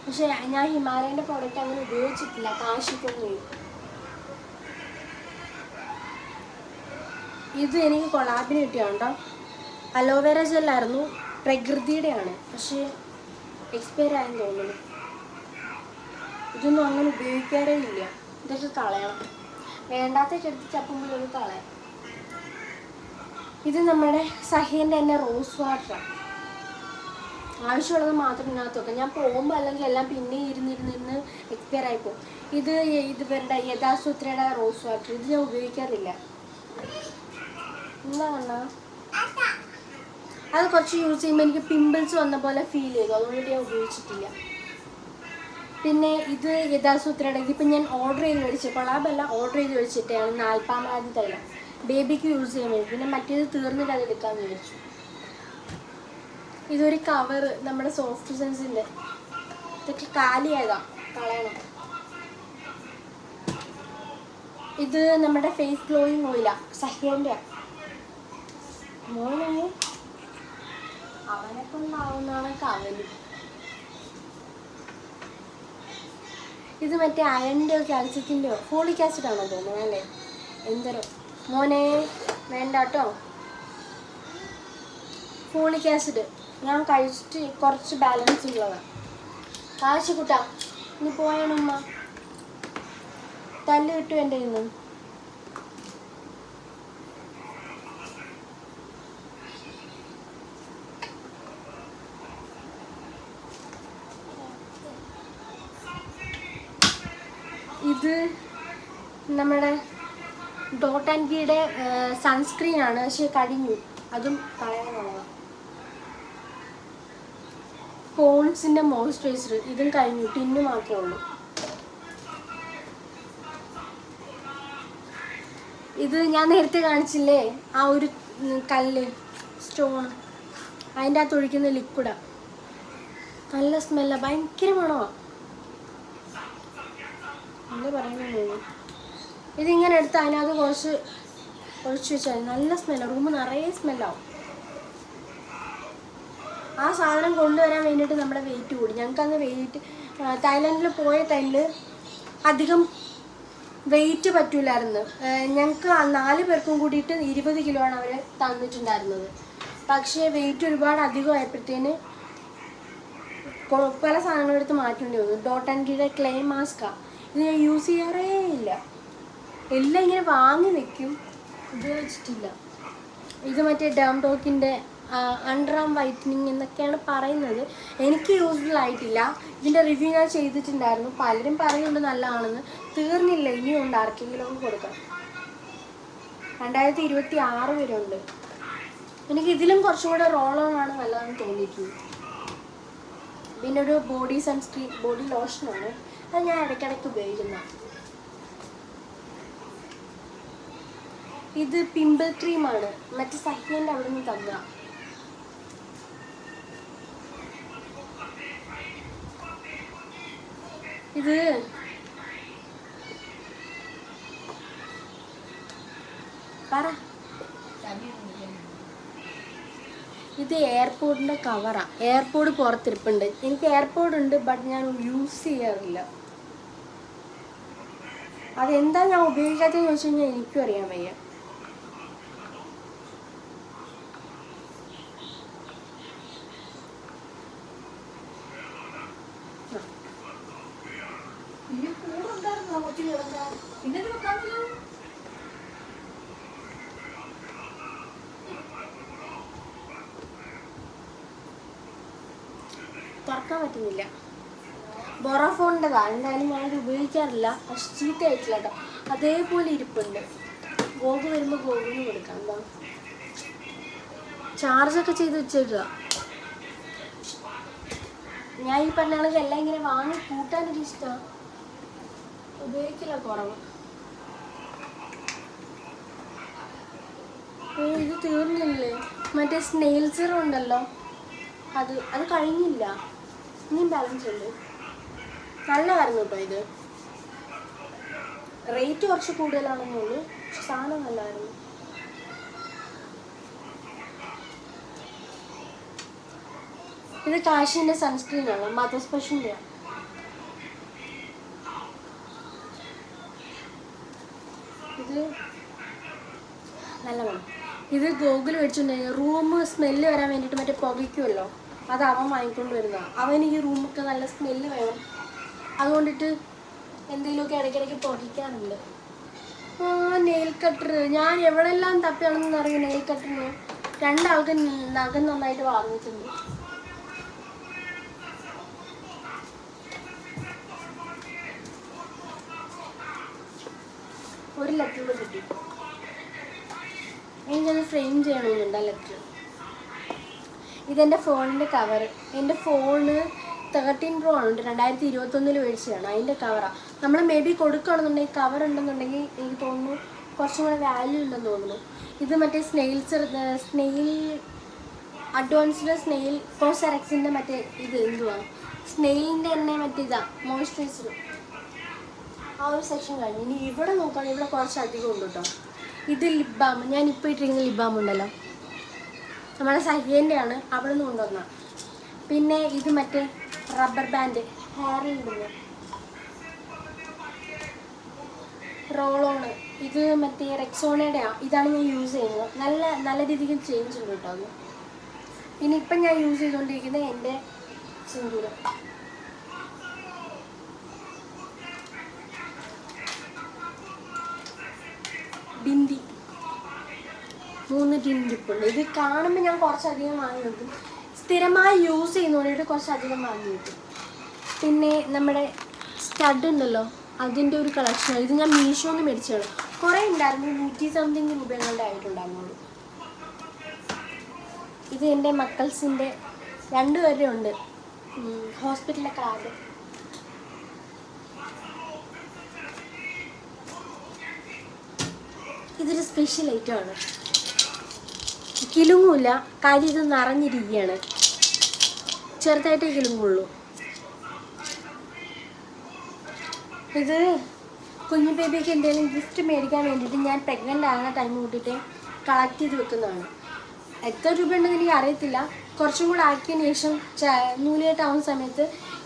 പക്ഷെ ഞാൻ ഹിമാലയൻ്റെ പ്രോഡക്റ്റ് അങ്ങനെ ഉപയോഗിച്ചിട്ടില്ല, കാശിക്കൊന്നും. ഇത് എനിക്ക് കൊളാബിന് കിട്ടിയാണ് കേട്ടോ. അലോവേര ജെല്ലായിരുന്നു, പ്രകൃതിയുടെയാണ്, പക്ഷേ എക്സ്പയർ ആയെന്ന് തോന്നുന്നു. ഇതൊന്നും അങ്ങനെ ഉപയോഗിക്കാറേ ഇല്ല. ഇതൊക്കെ കളയണം, വേണ്ടാത്തൊക്കെ എടുത്ത് ചപ്പുമ്പോൾ ഇത് കളയാം. ഇത് നമ്മുടെ സഹ്യേൻ്റെ തന്നെ റോസ് വാട്ടറാണ്. ആവശ്യമുള്ളത് മാത്രം ഇതിനകത്ത് വെക്കാം. ഞാൻ പോകുമ്പോൾ അല്ലെങ്കിൽ എല്ലാം പിന്നെ ഇരുന്നിരുന്ന് എക്സ്പയർ ആയിപ്പോവും. ഇത് ഇവരുടെ യഥാസൂത്രയുടെ റോസ് വാട്ടർ. ഇത് ഞാൻ ഉപയോഗിക്കാറില്ല. എന്താ കണ്ണാ, അത് കുറച്ച് യൂസ് ചെയ്യുമ്പോൾ എനിക്ക് പിമ്പിൾസ് വന്ന പോലെ ഫീൽ ചെയ്തു, അതുകൊണ്ട് ഞാൻ ഉപയോഗിച്ചിട്ടില്ല. പിന്നെ ഇത് യഥാസൂത്രയുടെ, ഇതിപ്പോൾ ഞാൻ ഓർഡർ ചെയ്ത് മേടിച്ചു, കൊളാബല്ല, ഓർഡർ ചെയ്ത് മേടിച്ചിട്ടാണ് നാൽപ്പാമരാതി തൈലം. ബേബിക്ക് യൂസ് ചെയ്യാൻ വേണ്ടി. പിന്നെ മറ്റേത് തീർന്നിട്ട് അത് എടുക്കാമെന്ന് വിചാരിച്ചു. ഇതൊരു കവറ്, നമ്മുടെ സോഫ്റ്റ് സെൻസിൻ്റെ. ഇതൊക്കെ കാലിയായതാ, കളയണം. ഇത് നമ്മുടെ ഫേസ് ഗ്ലോയിങ് ഓയിലാണ്, സഹ്യേൻ്റെ. മോനെ അവനെ കൊണ്ടാവുന്നതാണ് കവല്. ഇത് മറ്റേ അയണിൻ്റെയോ കാൽസ്യത്തിൻ്റെയോ ഫോളിക് ആസിഡ് ആണോ തോന്നുന്നത് അല്ലേ, എന്തരോ. മോനെ വേണ്ട കേട്ടോ, ഫോളിക് ആസിഡ് ഞാൻ കഴിച്ചിട്ട് കുറച്ച് ബാലൻസ് ഉള്ളതാണ്. കാശ് കൂട്ടാ, ഇനി പോയാണുമ്മ തല്ല് കിട്ടും എൻ്റെ ഇന്ന്. ഇത് നമ്മുടെ ഡോട്ട് ആൻഡ് കീയുടെ സൺസ്ക്രീനാണ്, പക്ഷെ കഴിഞ്ഞു, അതും കളയാനുള്ളതാണ്. പോൺസിൻ്റെ മോയ്സ്ചറൈസർ, ഇതും കഴിഞ്ഞു, ടിന്ന് മാത്രമേ ഉള്ളൂ. ഇത് ഞാൻ നേരത്തെ കാണിച്ചില്ലേ, ആ ഒരു കല്ല് സ്റ്റോൺ, അതിൻ്റെ അകത്ത് ഒഴിക്കുന്ന ലിക്വിഡാണ്. നല്ല സ്മെല്ലാണ്, ഭയങ്കര മണമാണ്. എന്താ പറയുന്നത്, ഇതിങ്ങനെ എടുത്ത് അതിനകത്ത് കുറച്ച് ഒഴിച്ച് വെച്ചാൽ നല്ല സ്മെല്ലാണ്, റൂം നിറയെ സ്മെല്ലാവും. ആ സാധനം കൊണ്ടുവരാൻ വേണ്ടിയിട്ട് നമ്മുടെ വെയിറ്റ് കൂടി. ഞങ്ങൾക്കന്ന് വെയിറ്റ് തായ്ലൻഡിൽ പോയ ടൈമിൽ അധികം വെയിറ്റ് പറ്റൂലായിരുന്നു. ഞങ്ങൾക്ക് 4 പേർക്കും കൂടിയിട്ട് 20 കിലോ ആണ് അവർ തന്നിട്ടുണ്ടായിരുന്നത്. പക്ഷേ വെയിറ്റ് ഒരുപാട് അധികമായപ്പോഴത്തേന് പല സാധനങ്ങളെടുത്ത് മാറ്റേണ്ടി വന്നു. ഡോട്ട് ആൻഡ് ഗിയുടെ ക്ലേ മാസ്കാണ്. ഇത് ഞാൻ യൂസ് ചെയ്യാറേ ഇല്ല, എല്ലാം ഇങ്ങനെ വാങ്ങി വെക്കും, ഉപയോഗിച്ചിട്ടില്ല. ഇത് മറ്റേ ഡേംടോക്കിൻ്റെ അണ്ടർ ആം വൈറ്റനിങ് എന്നൊക്കെയാണ് പറയുന്നത്. എനിക്ക് യൂസ്ഫുൾ ആയിട്ടില്ല. ഇതിൻ്റെ റിവ്യൂ ഞാൻ ചെയ്തിട്ടുണ്ടായിരുന്നു, പലരും പറയുന്നുണ്ട് നല്ലതാണെന്ന്. തീർന്നില്ല, ഇനിയുണ്ട്, ആർക്കെങ്കിലും കൊടുക്കാം. 2026 വരെ ഉണ്ട്. എനിക്ക് ഇതിലും കുറച്ചും കൂടെ റോൾ ഓൺ ആണ് നല്ലതെന്ന് തോന്നിയിട്ടുണ്ട്. പിന്നെ ഒരു ബോഡി സൺസ്ക്രീൻ, ബോഡി ലോഷനാണ്, അത് ഞാൻ ഇടയ്ക്കിടയ്ക്ക് ഉപയോഗിക്കുന്ന. ഇത് പിമ്പിൾ ക്രീമാണ്, മറ്റേ സഹ്യൻ്റെ അവിടെ നിന്ന് തന്ന. ഇത് പറ, ഇത് എയർപോർട്ടിൻ്റെ കവറാണ്. എയർപോർട്ട് പുറത്തിരിപ്പുണ്ട്. എനിക്ക് എയർപോർട്ട് ഉണ്ട്, ബട്ട് ഞാൻ യൂസ് ചെയ്യാറില്ല. അതെന്താ ഞാൻ ഉപയോഗിക്കാത്തതെന്ന് വെച്ച് കഴിഞ്ഞാൽ എനിക്കും അറിയാൻ വയ്യ. തുറക്കാൻ പറ്റുന്നില്ല. ബൊറഫോണിൻ്റെതാണ്, എന്തായാലും ഞാനിത് ഉപയോഗിക്കാറില്ല. പക്ഷെ ചീത്തയായിട്ടില്ല കേട്ടോ, അതേപോലെ ഇരിപ്പുണ്ട്. ഗോഗു വരുമ്പോൾ ഗോഗുവിന് കൊടുക്കാം. എന്താ ചാർജൊക്കെ ചെയ്ത് വെച്ചേക്കുക. ഞാൻ ഈ പറഞ്ഞ കണക്ക് എല്ലാം ഇങ്ങനെ വാങ്ങി കൂട്ടാനൊരു ഇഷ്ടമാണ്, ഉപയോഗിക്കില്ല, കുറവ്. ഇത് തീർന്നില്ലേ? മറ്റേ സ്നെയിൽ സിറം ഉണ്ടല്ലോ, അത് കഴിഞ്ഞില്ല, ഇനിയും ബാലൻസ് ഉണ്ട്. നല്ലതായിരുന്നു കേട്ടോ. ഇത് റേറ്റ് കുറച്ച് കൂടുതലാണെന്നുള്ളൂ, പക്ഷെ സാധനം നല്ലതായിരുന്നു. ഇത് കാശിൻ്റെ സൺസ്ക്രീനാണ്, മദർ സ്പെഷ്യൻ്റെ. ഇത് നല്ലതാണ്. ഇത് ഗോകുൽ മേടിച്ചിട്ടുണ്ടെങ്കിൽ റൂം സ്മെല്ല് വരാൻ വേണ്ടിയിട്ട് മറ്റേ പുകയ്ക്കുമല്ലോ, അത് അവൻ വാങ്ങിക്കൊണ്ട് വരുന്നതാണ്. അവന് ഈ റൂമൊക്കെ നല്ല സ്മെല്ല് വേണം, അതുകൊണ്ടിട്ട് എന്തെങ്കിലുമൊക്കെ ഇടയ്ക്കിടയ്ക്ക് പുകയ്ക്കാറുണ്ട്. നെയിൽ കട്ടർ ഞാൻ എവിടെയെല്ലാം തപ്പിയാണെന്ന് അറിയും. നെയിൽ കട്ടറിന് 2 ആൾക്ക് നഖം നന്നായിട്ട് വാങ്ങിയിട്ടുണ്ട്. ഒരു ലെറ്റർ കിട്ടി, എനിക്കത് ഫ്രെയിം ചെയ്യണമെന്നുണ്ട് ആ ലെറ്റർ. ഇതെൻ്റെ ഫോണിൻ്റെ കവർ. എൻ്റെ ഫോണ് 13 Pro ആണ്, 2021 മേടിച്ചതാണ്. അതിൻ്റെ കവറാണ്. നമ്മൾ മേ ബി കൊടുക്കുകയാണെന്നുണ്ടെങ്കിൽ, കവർ ഉണ്ടെന്നുണ്ടെങ്കിൽ എനിക്ക് തോന്നുന്നു കുറച്ചും കൂടെ വാല്യൂ ഉണ്ടെന്ന് തോന്നുന്നു. ഇത് മറ്റേ സ്നെയിൽ അഡ്വാൻസ്ഡ് സ്നെയിൽ കോസെറക്സിൻ്റെ മറ്റേ ഇത് എന്തുവാ, സ്നെയിലിൻ്റെ തന്നെ മറ്റേ ഇതാ മോയ്സ്ചറൈസർ. ആ ഒരു സെക്ഷൻ കഴിഞ്ഞു. ഇനി ഇവിടെ നോക്കുകയാണെങ്കിൽ ഇവിടെ കുറച്ചധികം ഉണ്ട് കേട്ടോ. ഇത് ലിപ് ബാം, ഞാൻ ഇപ്പോൾ ഇട്ടിരിക്കുന്ന ലിപ് ബാം ഉണ്ടല്ലോ, നമ്മുടെ സഹ്യേൻ്റെ ആണ്, അവിടെ നിന്ന് കൊണ്ടുവന്ന. പിന്നെ ഇത് മറ്റേ റബ്ബർ ബാൻഡ്, ഹെയറിൽ ഇടുന്നത് റോളോണ്. ഇത് മറ്റേ റെക്സോണയുടെയാണ്, ഇതാണ് ഞാൻ യൂസ് ചെയ്യുന്നത്. നല്ല രീതിക്ക് ചേഞ്ച് ഉണ്ട് കേട്ടോ അത്. പിന്നെ ഇപ്പം ഞാൻ യൂസ് ചെയ്തുകൊണ്ടിരിക്കുന്നത് എൻ്റെ സിന്ദൂരം. ബിന്ദി 3 ടിൻഡിപ്പുണ്ട്. ഇത് കാണുമ്പോൾ ഞാൻ കുറച്ചധികം വാങ്ങി വെക്കും, സ്ഥിരമായി യൂസ് ചെയ്യുന്നതുകൊണ്ടിട്ട് കുറച്ചധികം വാങ്ങി വെക്കും. പിന്നെ നമ്മുടെ സ്റ്റഡ് ഉണ്ടല്ലോ, അതിൻ്റെ ഒരു കളക്ഷനാണ്. ഇത് ഞാൻ മീഷോന്ന് മേടിച്ചതാണ്. കുറേ ഉണ്ടായിരുന്നു, 100 സംതിങ് രൂപകളുടെ ആയിട്ടുണ്ടായിരുന്നുള്ളൂ. ഇത് എൻ്റെ മക്കൾസിൻ്റെ 2 പേരുടെ ഉണ്ട്, ഹോസ്പിറ്റലിലെ കാർഡ്. ഇതൊരു സ്പെഷ്യൽ ഐറ്റമാണ്, കിലുങ്ങൂല, കാര്യം ഇത് നിറഞ്ഞിരിക്കുകയാണ്. ചെറുതായിട്ടേ കിളുങ്ങുള്ളൂ. ഇത് കുഞ്ഞു ബേബിക്ക് എന്തെങ്കിലും ഗിഫ്റ്റ് മേടിക്കാൻ വേണ്ടിയിട്ട് ഞാൻ പ്രഗ്നൻ്റ് ആകുന്ന ടൈം കൂട്ടിയിട്ട് കളക്ട് ചെയ്ത് വെക്കുന്നതാണ്. എത്ര രൂപ ഉണ്ടെന്ന് എനിക്ക് അറിയത്തില്ല. കുറച്ചും കൂടെ ആക്കിയതിന് ശേഷം നൂലിയായിട്ടാവുന്ന സമയത്ത്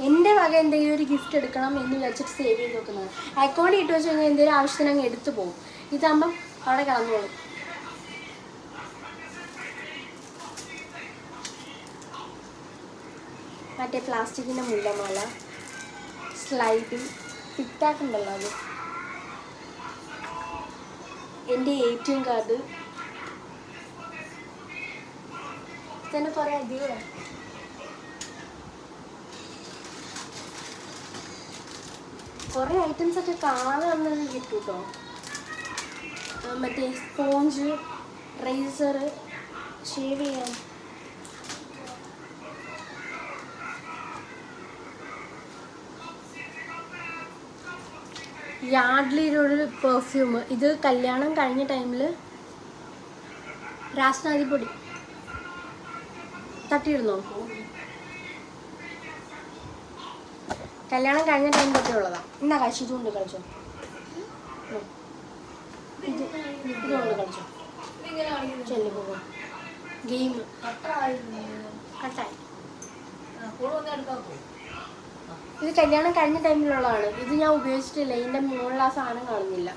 എൻ്റെ വക എന്തെങ്കിലും ഒരു ഗിഫ്റ്റ് എടുക്കണം എന്ന് വിചാരിച്ചിട്ട് സേവ് ചെയ്ത് വെക്കുന്നതാണ്. അക്കൗണ്ടിൽ ഇട്ട് വെച്ച് കഴിഞ്ഞാൽ എന്തെങ്കിലും ആവശ്യത്തിന് അങ്ങ് എടുത്തു പോകും. ഇതാകുമ്പം അവിടെ കിടന്നോളും. മറ്റേ പ്ലാസ്റ്റിക്കിൻ്റെ മുല്ലമാല, സ്ലൈഡ്, ടിക്ടാക്കുണ്ടല്ലോ അത്, എൻ്റെ ATM കാർഡ്, തന്നെ കുറേ അധികം കുറേ ഐറ്റംസ് ഒക്കെ കാണാതെ വന്നത് കിട്ടും കേട്ടോ. മറ്റേ സ്പോഞ്ച്, റേസർ, ഷേവ് ചെയ്യാൻ, യാർഡ്ലിയിലൊരു പെർഫ്യൂം. ഇത് കല്യാണം കഴിഞ്ഞ ടൈമിൽ രാസ്നാദി പൊടി തട്ടിയിടുന്നോ? കല്യാണം കഴിഞ്ഞ ടൈം തൊട്ടുള്ളതാണ്. എന്നാ കാശ് ഇതുകൊണ്ട് കളിച്ചോ, ഇതുകൊണ്ട് കളിച്ചോ. ചെല്ലു പോകും ഗെയിം കട്ടായി. ഇത് കല്യാണം കഴിഞ്ഞ ടൈമിലുള്ളതാണ്. ഇത് ഞാൻ ഉപയോഗിച്ചിട്ടില്ല. ഇതിൻ്റെ മുകളിൽ ആ സാധനം കാണുന്നില്ല.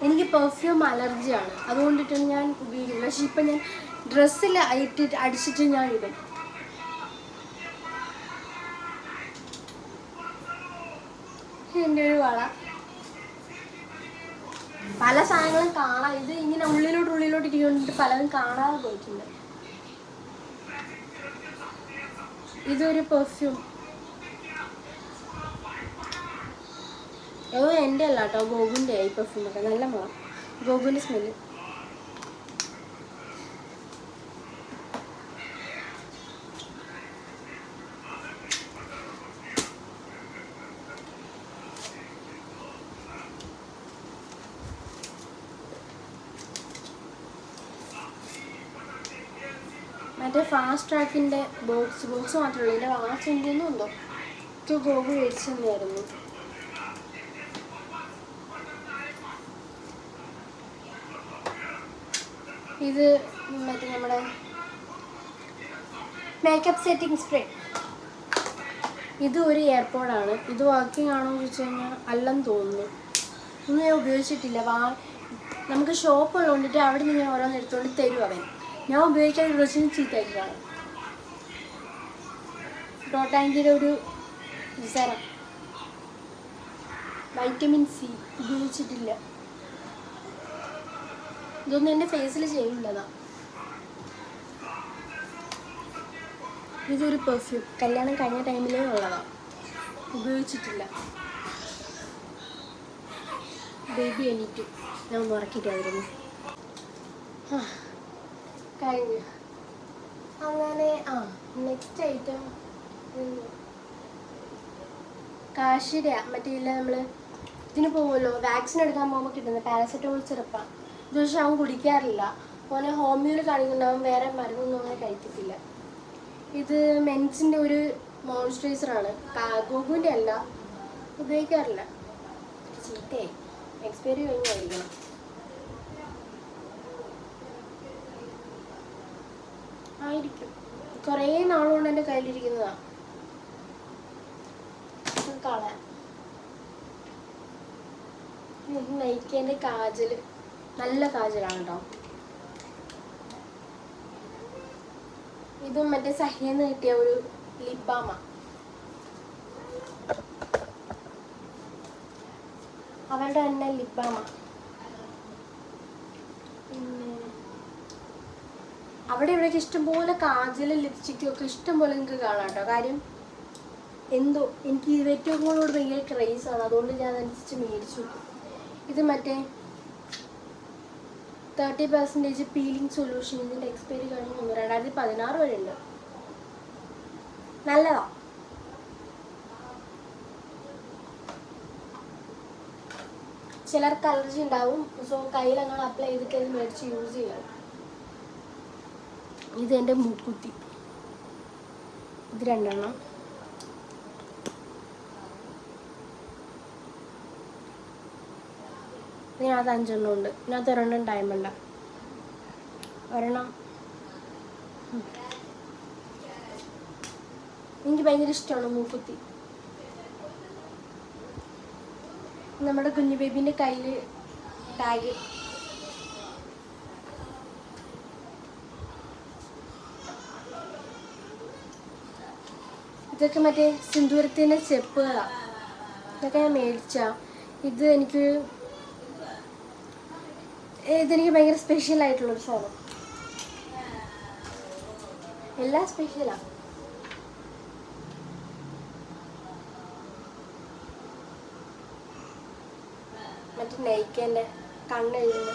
എനിക്ക് പെർഫ്യൂം അലർജിയാണ്, അതുകൊണ്ടിട്ടാണ് ഞാൻ ഉപയോഗിക്കുന്നത്. പക്ഷെ ഇപ്പം ഞാൻ ഡ്രസ്സിൽ അടിച്ചിട്ട് ഞാൻ ഇടും. എൻ്റെ ഒരു വള, പല സാധനങ്ങളും കാണാം. ഇത് ഇങ്ങനെ ഉള്ളിലോട്ട് ഇരിക്കുന്നുണ്ട്, പലതും കാണാതെ പോയിട്ടുണ്ട്. ഇതൊരു പെർഫ്യൂം. എൻ്റെ അല്ല കേട്ടോ, ഗോകുൻ്റെ ഈ പെർഫ്യൂമൊക്കെ നല്ല മണം, ഗോകുൻ്റെ സ്മെല്ല്. മറ്റേ ഫാസ്റ്റ് ട്രാക്കിൻ്റെ ബോക്സ് മാത്രമേ ഉള്ളൂ. ഇതിൻ്റെ വാച്ച് എന്തെന്നും ഉണ്ടോ? ഇത് ഗോകു മേടിച്ചു തന്നെയായിരുന്നു. ഇത് മറ്റേ നമ്മുടെ മേക്കപ്പ് സെറ്റിംഗ് സ്പ്രേ. ഇത് ഒരു എയർപോഡാണ്. ഇത് വർക്കിംഗ് ആണോ എന്ന് ചോദിച്ചു കഴിഞ്ഞാൽ അല്ലെന്ന് തോന്നുന്നു. ഒന്നും ഞാൻ ഉപയോഗിച്ചിട്ടില്ല. നമുക്ക് ഷോപ്പ് ഉള്ളതുകൊണ്ടിട്ട് അവിടെ നിന്ന് ഞാൻ ഓരോന്ന് എടുത്തുകൊണ്ട് തരും അവൻ. ഞാൻ ഉപയോഗിക്കാൻ കുറച്ചും ചീത്തയായിട്ടാണ്. ഡോട്ടാങ്കിൻ്റെ ഒരു സെറം, വൈറ്റമിൻ C ഉപയോഗിച്ചിട്ടില്ല. ഇതൊന്നും എൻ്റെ ഫേസിൽ ചെയ്യുന്നതാ. ഇതൊരു പെർഫ്യൂം കല്യാണം കഴിഞ്ഞ ടൈമിലേ ഉള്ളതാണ്, ഉപയോഗിച്ചിട്ടില്ല. ബേബി എണീറ്റു, ഞാൻ ഒന്ന് ഉറക്കിയിട്ടായിരുന്നു. കഴിഞ്ഞു. അങ്ങനെ നെക്സ്റ്റ് ഐറ്റം കാശിര. മറ്റേ ഇല്ല, നമ്മൾ ഇതിന് പോകുമല്ലോ, വാക്സിൻ എടുക്കാൻ പോകുമ്പോൾ കിട്ടുന്നത് പാരസെറ്റമോൾ സിറപ്പാണ്. ഇത് പക്ഷെ അവൻ കുടിക്കാറില്ല. അവനെ ഹോമിയോയിൽ കാണിക്കുന്നുണ്ടാവും, വേറെ മരുന്നൊന്നും അങ്ങനെ കഴിക്കത്തില്ല. ഇത് മെൻസിൻ്റെ ഒരു മോയ്സ്ചറൈസറാണ്, ഗോകുവിൻ്റെ അല്ല, ഉപയോഗിക്കാറില്ല. ചീത്തയായി, എക്സ്പയറി കഴിഞ്ഞായിരിക്കണം. ആയിരിക്കും, കുറേ നാളുകൊണ്ട് എൻ്റെ കയ്യിലിരിക്കുന്നതാണ്. കളയാം. നയിക്കേൻ്റെ കാജൽ, നല്ല കാജലാണ് കേട്ടോ. ഇതും മറ്റേ സഹ്യെന്ന് കിട്ടിയ ഒരു ലിബാമ. അവളുടെ തന്നെ ലിബാമ. പിന്നെ അവിടെ ഇവിടേക്ക് ഇഷ്ടംപോലെ കാജലും ലിപ്സ്റ്റിക്കും ഒക്കെ ഇഷ്ടംപോലെ നിങ്ങൾക്ക് കാണാം കേട്ടോ. കാര്യം എന്തോ എനിക്ക് ഏറ്റവും കൂടുതൽ ഭയങ്കര ക്രേസാണ്, അതുകൊണ്ട് ഞാൻ അതനുസരിച്ച് മേടിച്ചു. ഇത് മറ്റേ 30% പീലിംഗ് സൊല്യൂഷൻ. ഇതിൻ്റെ എക്സ്പയറി കഴിഞ്ഞു 2016 വരെ ഉണ്ട്. നല്ലതാ. ചിലർക്ക് അലർജി ഉണ്ടാവും, സോ കയ്യിൽ അങ്ങനെ അപ്ലൈ ചെയ്തിട്ട് അത് മേടിച്ച് യൂസ് ചെയ്യാം. ഇതെൻ്റെ മൂക്കുത്തി. ഇത് 2 എണ്ണം. ഇതിനകത്ത് 5 എണ്ണം ഉണ്ട്. ഇതിനകത്ത് 2 ഡയമണ്ട, ഒരെണ്ണം എനിക്ക് ഭയങ്കര ഇഷ്ടമാണ് മൂക്കുത്തി. നമ്മുടെ കുഞ്ഞു ബേബിൻ്റെ കയ്യിൽ ടാഗ്. ഇതൊക്കെ മറ്റേ സിന്ദൂരത്തിൻ്റെ സ്റ്റെപ്പുകളാണ്. ഇതൊക്കെ ഞാൻ മേടിച്ച. ഇതെനിക്ക് ഭയങ്കര സ്പെഷ്യലായിട്ടുള്ളൊരു സാധനം. എല്ലാം സ്പെഷ്യലാണ്. മറ്റേ നെയ്ക്കൻ്റെ കണ്ണെഴുതുന്ന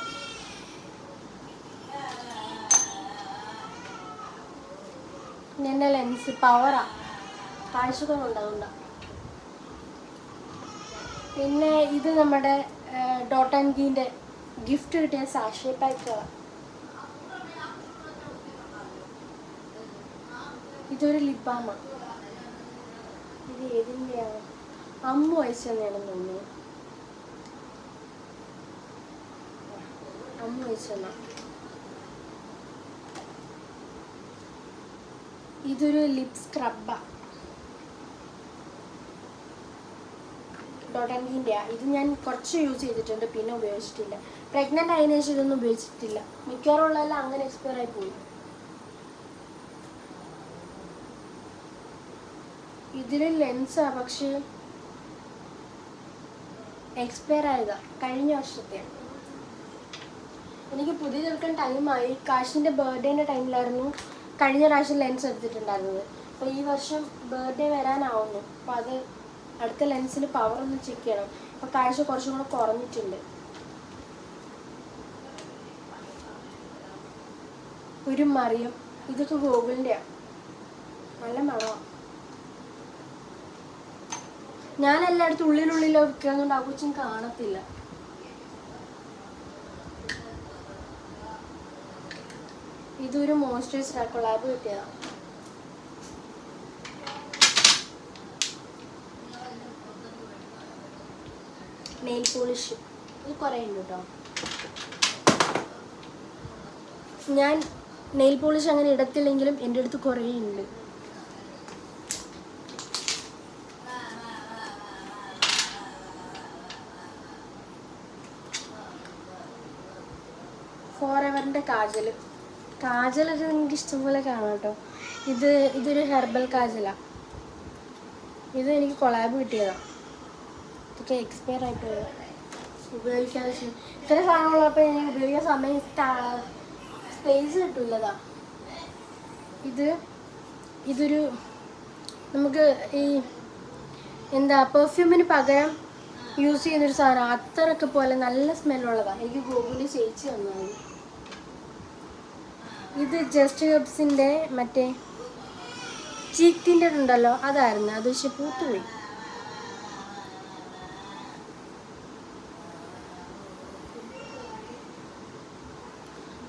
എൻ്റെ ലെൻസ് പവറാ, കാഴ്ചകളുണ്ടാകുന്നുണ്ട്. പിന്നെ ഇത് നമ്മുടെ ഡോട്ട് ആൻഡ് കീൻ്റെ ഗിഫ്റ്റ് കിട്ടിയ സാഷേ പാക്കുകളാണ്. ഇതൊരു ലിപ്പാമാണ്. ഇത് ഏതിൻ്റെയാണ്? അമ്മ അയച്ചു തന്നെയാണെന്ന് തോന്നുന്നു. അമ്മ അയച്ചു തന്ന. ഇതൊരു ലിപ് സ്ക്രബാണ്, ഡോട്ട് ആൻഡ് കീൻ്റെയാണ്. ഇത് ഞാൻ കുറച്ച് യൂസ് ചെയ്തിട്ടുണ്ട്, പിന്നെ ഉപയോഗിച്ചിട്ടില്ല. പ്രഗ്നൻ്റ് ആയതിനു ശേഷം ഇതൊന്നും ഉപയോഗിച്ചിട്ടില്ല. മിക്കവാറുള്ളതെല്ലാം അങ്ങനെ എക്സ്പയർ ആയി പോയി. ഇതിൽ ലെൻസാണ്, പക്ഷേ എക്സ്പയർ ആയതാണ്, കഴിഞ്ഞ വർഷത്തെയാണ്. എനിക്ക് പുതിയതെടുക്കാൻ ടൈമായി. കാശിൻ്റെ ബർത്ത്ഡേൻ്റെ ടൈമിലായിരുന്നു കഴിഞ്ഞ പ്രാവശ്യം ലെൻസ് എടുത്തിട്ടുണ്ടായിരുന്നത്. അപ്പോൾ ഈ വർഷം ബർത്ത്ഡേ വരാനാവുന്നു. അപ്പോൾ അത് അടുത്ത ലെൻസിന് പവർ ഒന്ന് ചെക്ക് ചെയ്യണം. അപ്പോൾ കാഴ്ച കുറച്ചും കൂടെ കുറഞ്ഞിട്ടുണ്ട്. ഒരു മറിയം, ഇതൊക്കെ ഗൂഗിളിൻ്റെയാണ്. നല്ല മണമാണ്. ഞാൻ എല്ലായിടത്തും ഉള്ളിലുള്ളിലോ വിൽക്കുന്നതുകൊണ്ട് ആ കൊച്ചും കാണത്തില്ല. ഇതൊരു മോയ്സ്ചറൈസർ കൊളാബ് കിട്ടിയതാണ്. നെയിൽ പോളിഷ്, ഇത് കുറേ ഉണ്ട് കേട്ടോ. ഞാൻ നെയിൽ പോളിഷ് അങ്ങനെ ഇടത്തില്ലെങ്കിലും എൻ്റെ അടുത്ത് കുറേ ഉണ്ട്. ഫോറെവറിൻ്റെ കാജലൊക്കെ നിങ്ങൾക്ക് ഇഷ്ടംപോലെ കാണാം കേട്ടോ. ഇതൊരു ഹെർബൽ കാജലാണ്. ഇത് എനിക്ക് കൊളാബ് കിട്ടിയതാണ്. ഇതൊക്കെ എക്സ്പയർ ആയിപ്പോയത്, ഉപയോഗിക്കാതെ. ഇത്ര സാധനങ്ങളപ്പോൾ എനിക്ക് ഉപയോഗിക്കാൻ സമയം സ്പേസ് കിട്ടില്ലതാ. ഇതൊരു നമുക്ക് ഈ പെർഫ്യൂമിന് പകരം യൂസ് ചെയ്യുന്നൊരു സാധനം. അത്രയൊക്കെ പോലെ നല്ല സ്മെല്ലുള്ളതാണ്. എനിക്ക് ഗൂഗിളിൽ ചേച്ചി തന്നത്. ഇത് ജസ്റ്റ് ഹെർബ്സിൻ്റെ മറ്റേ ചീക്ക് ടിൻ്റർ ഉണ്ടല്ലോ, അതായിരുന്നു. അത് പക്ഷെ പൂത്തുപോയി.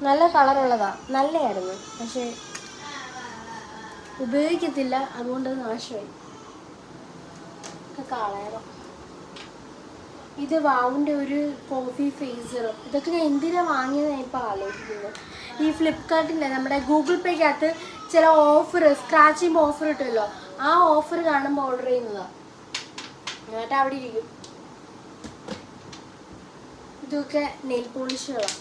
നല്ല കളറുള്ളതാണ്, നല്ലതായിരുന്നു. പക്ഷേ ഉപയോഗിക്കത്തില്ല, അതുകൊണ്ട് നാശമായി. കളയണം. ഇത് വാവിൻ്റെ ഒരു കോഫി ഫേസർ. ഇതൊക്കെ ഞാൻ എന്തിനാണ് വാങ്ങിയതെന്ന് ഇപ്പോൾ ആലോചിക്കുന്നത്. ഈ ഫ്ലിപ്കാർട്ടിൻ്റെ നമ്മുടെ ഗൂഗിൾ പേക്കകത്ത് ചില ഓഫർ, സ്ക്രാച്ച് ചെയ്യുമ്പോൾ ഓഫർ കിട്ടുമല്ലോ, ആ ഓഫർ കാണുമ്പോൾ ഓർഡർ ചെയ്യുന്നതാണ്. എന്നിട്ട് അവിടെ ഇരിക്കും. ഇതൊക്കെ നെയിൽ പോളിഷുകളാണ്.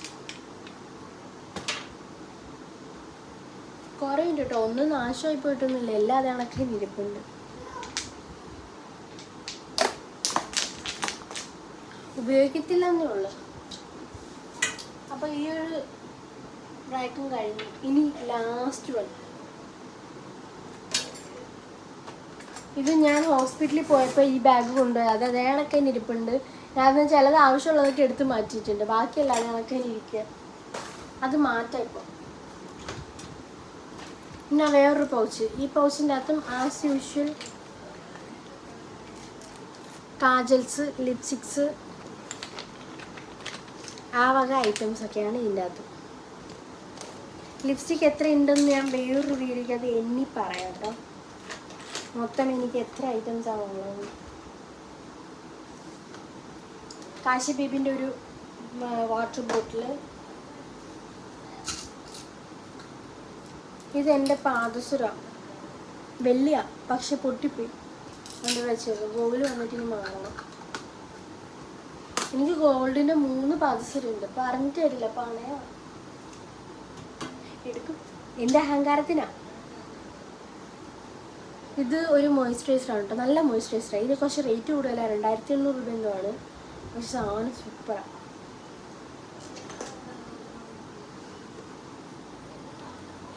കുറേ ഉണ്ട് കേട്ടോ, ഒന്നും നാശമായി പോയിട്ടൊന്നുമില്ല. എല്ലാ കണക്കിന് ഇരിപ്പുണ്ട്. ഉപയോഗിക്കത്തില്ല എന്നേ ഉള്ളു. അപ്പോൾ ഈ ഒരു റാക്കും കഴിഞ്ഞു. ഇനി ലാസ്റ്റ് വൺ. ഇത് ഞാൻ ഹോസ്പിറ്റലിൽ പോയപ്പോൾ ഈ ബാഗ് കൊണ്ടുപോയി. അത് അതേ കണക്കിന് ഇരിപ്പുണ്ട്. ഞാൻ ചിലത് ആവശ്യമുള്ളതൊക്കെ എടുത്ത് മാറ്റിയിട്ടുണ്ട്. ബാക്കിയല്ല അതേ കണക്കിന് ഇരിക്കുക. അത് മാറ്റാം ഇപ്പോൾ. പിന്നെ വേറൊരു പൗച്ച്. ഈ പൗച്ചിൻ്റെ അകത്തും ആസ് യൂഷ്വൽ കാജൽസ്, ലിപ്സ്റ്റിക്സ്, ആ വക ഐറ്റംസൊക്കെയാണ് ഇതിൻ്റെ അകത്ത്. ലിപ്സ്റ്റിക് എത്ര ഉണ്ടെന്ന് ഞാൻ വേറൊരു വീഡിയോയ്ക്ക് അത് എണ്ണി പറയാം കേട്ടോ. മൊത്തം എനിക്ക് എത്ര ഐറ്റംസാണ് ഉള്ളത്. കാശി ബേബിൻ്റെ ഒരു വാട്ടർ ബോട്ടിൽ. ഇതെൻ്റെ പാദസുര വെള്ളിയ, പക്ഷെ പൊട്ടിപ്പോയി. എൻ്റെ വെച്ചത് ഗോൾഡ് വന്നിട്ട് ഇനി വാങ്ങണം. എനിക്ക് ഗോൾഡിൻ്റെ 3 പാദസരമുണ്ട്. പറഞ്ഞിട്ട് തരില്ല, പണയോ എടുക്കും. എൻ്റെ അഹങ്കാരത്തിനാ. ഇത് ഒരു മോയ്സ്ചറൈസറാണ് കേട്ടോ, നല്ല മോയ്സ്ചറൈസറാണ്. ഇത് കുറച്ച് റേറ്റ് കൂടുതലാണ്, 2800 രൂപ എന്തോ ആണ്. പക്ഷെ സാധനം സൂപ്പറാണ്.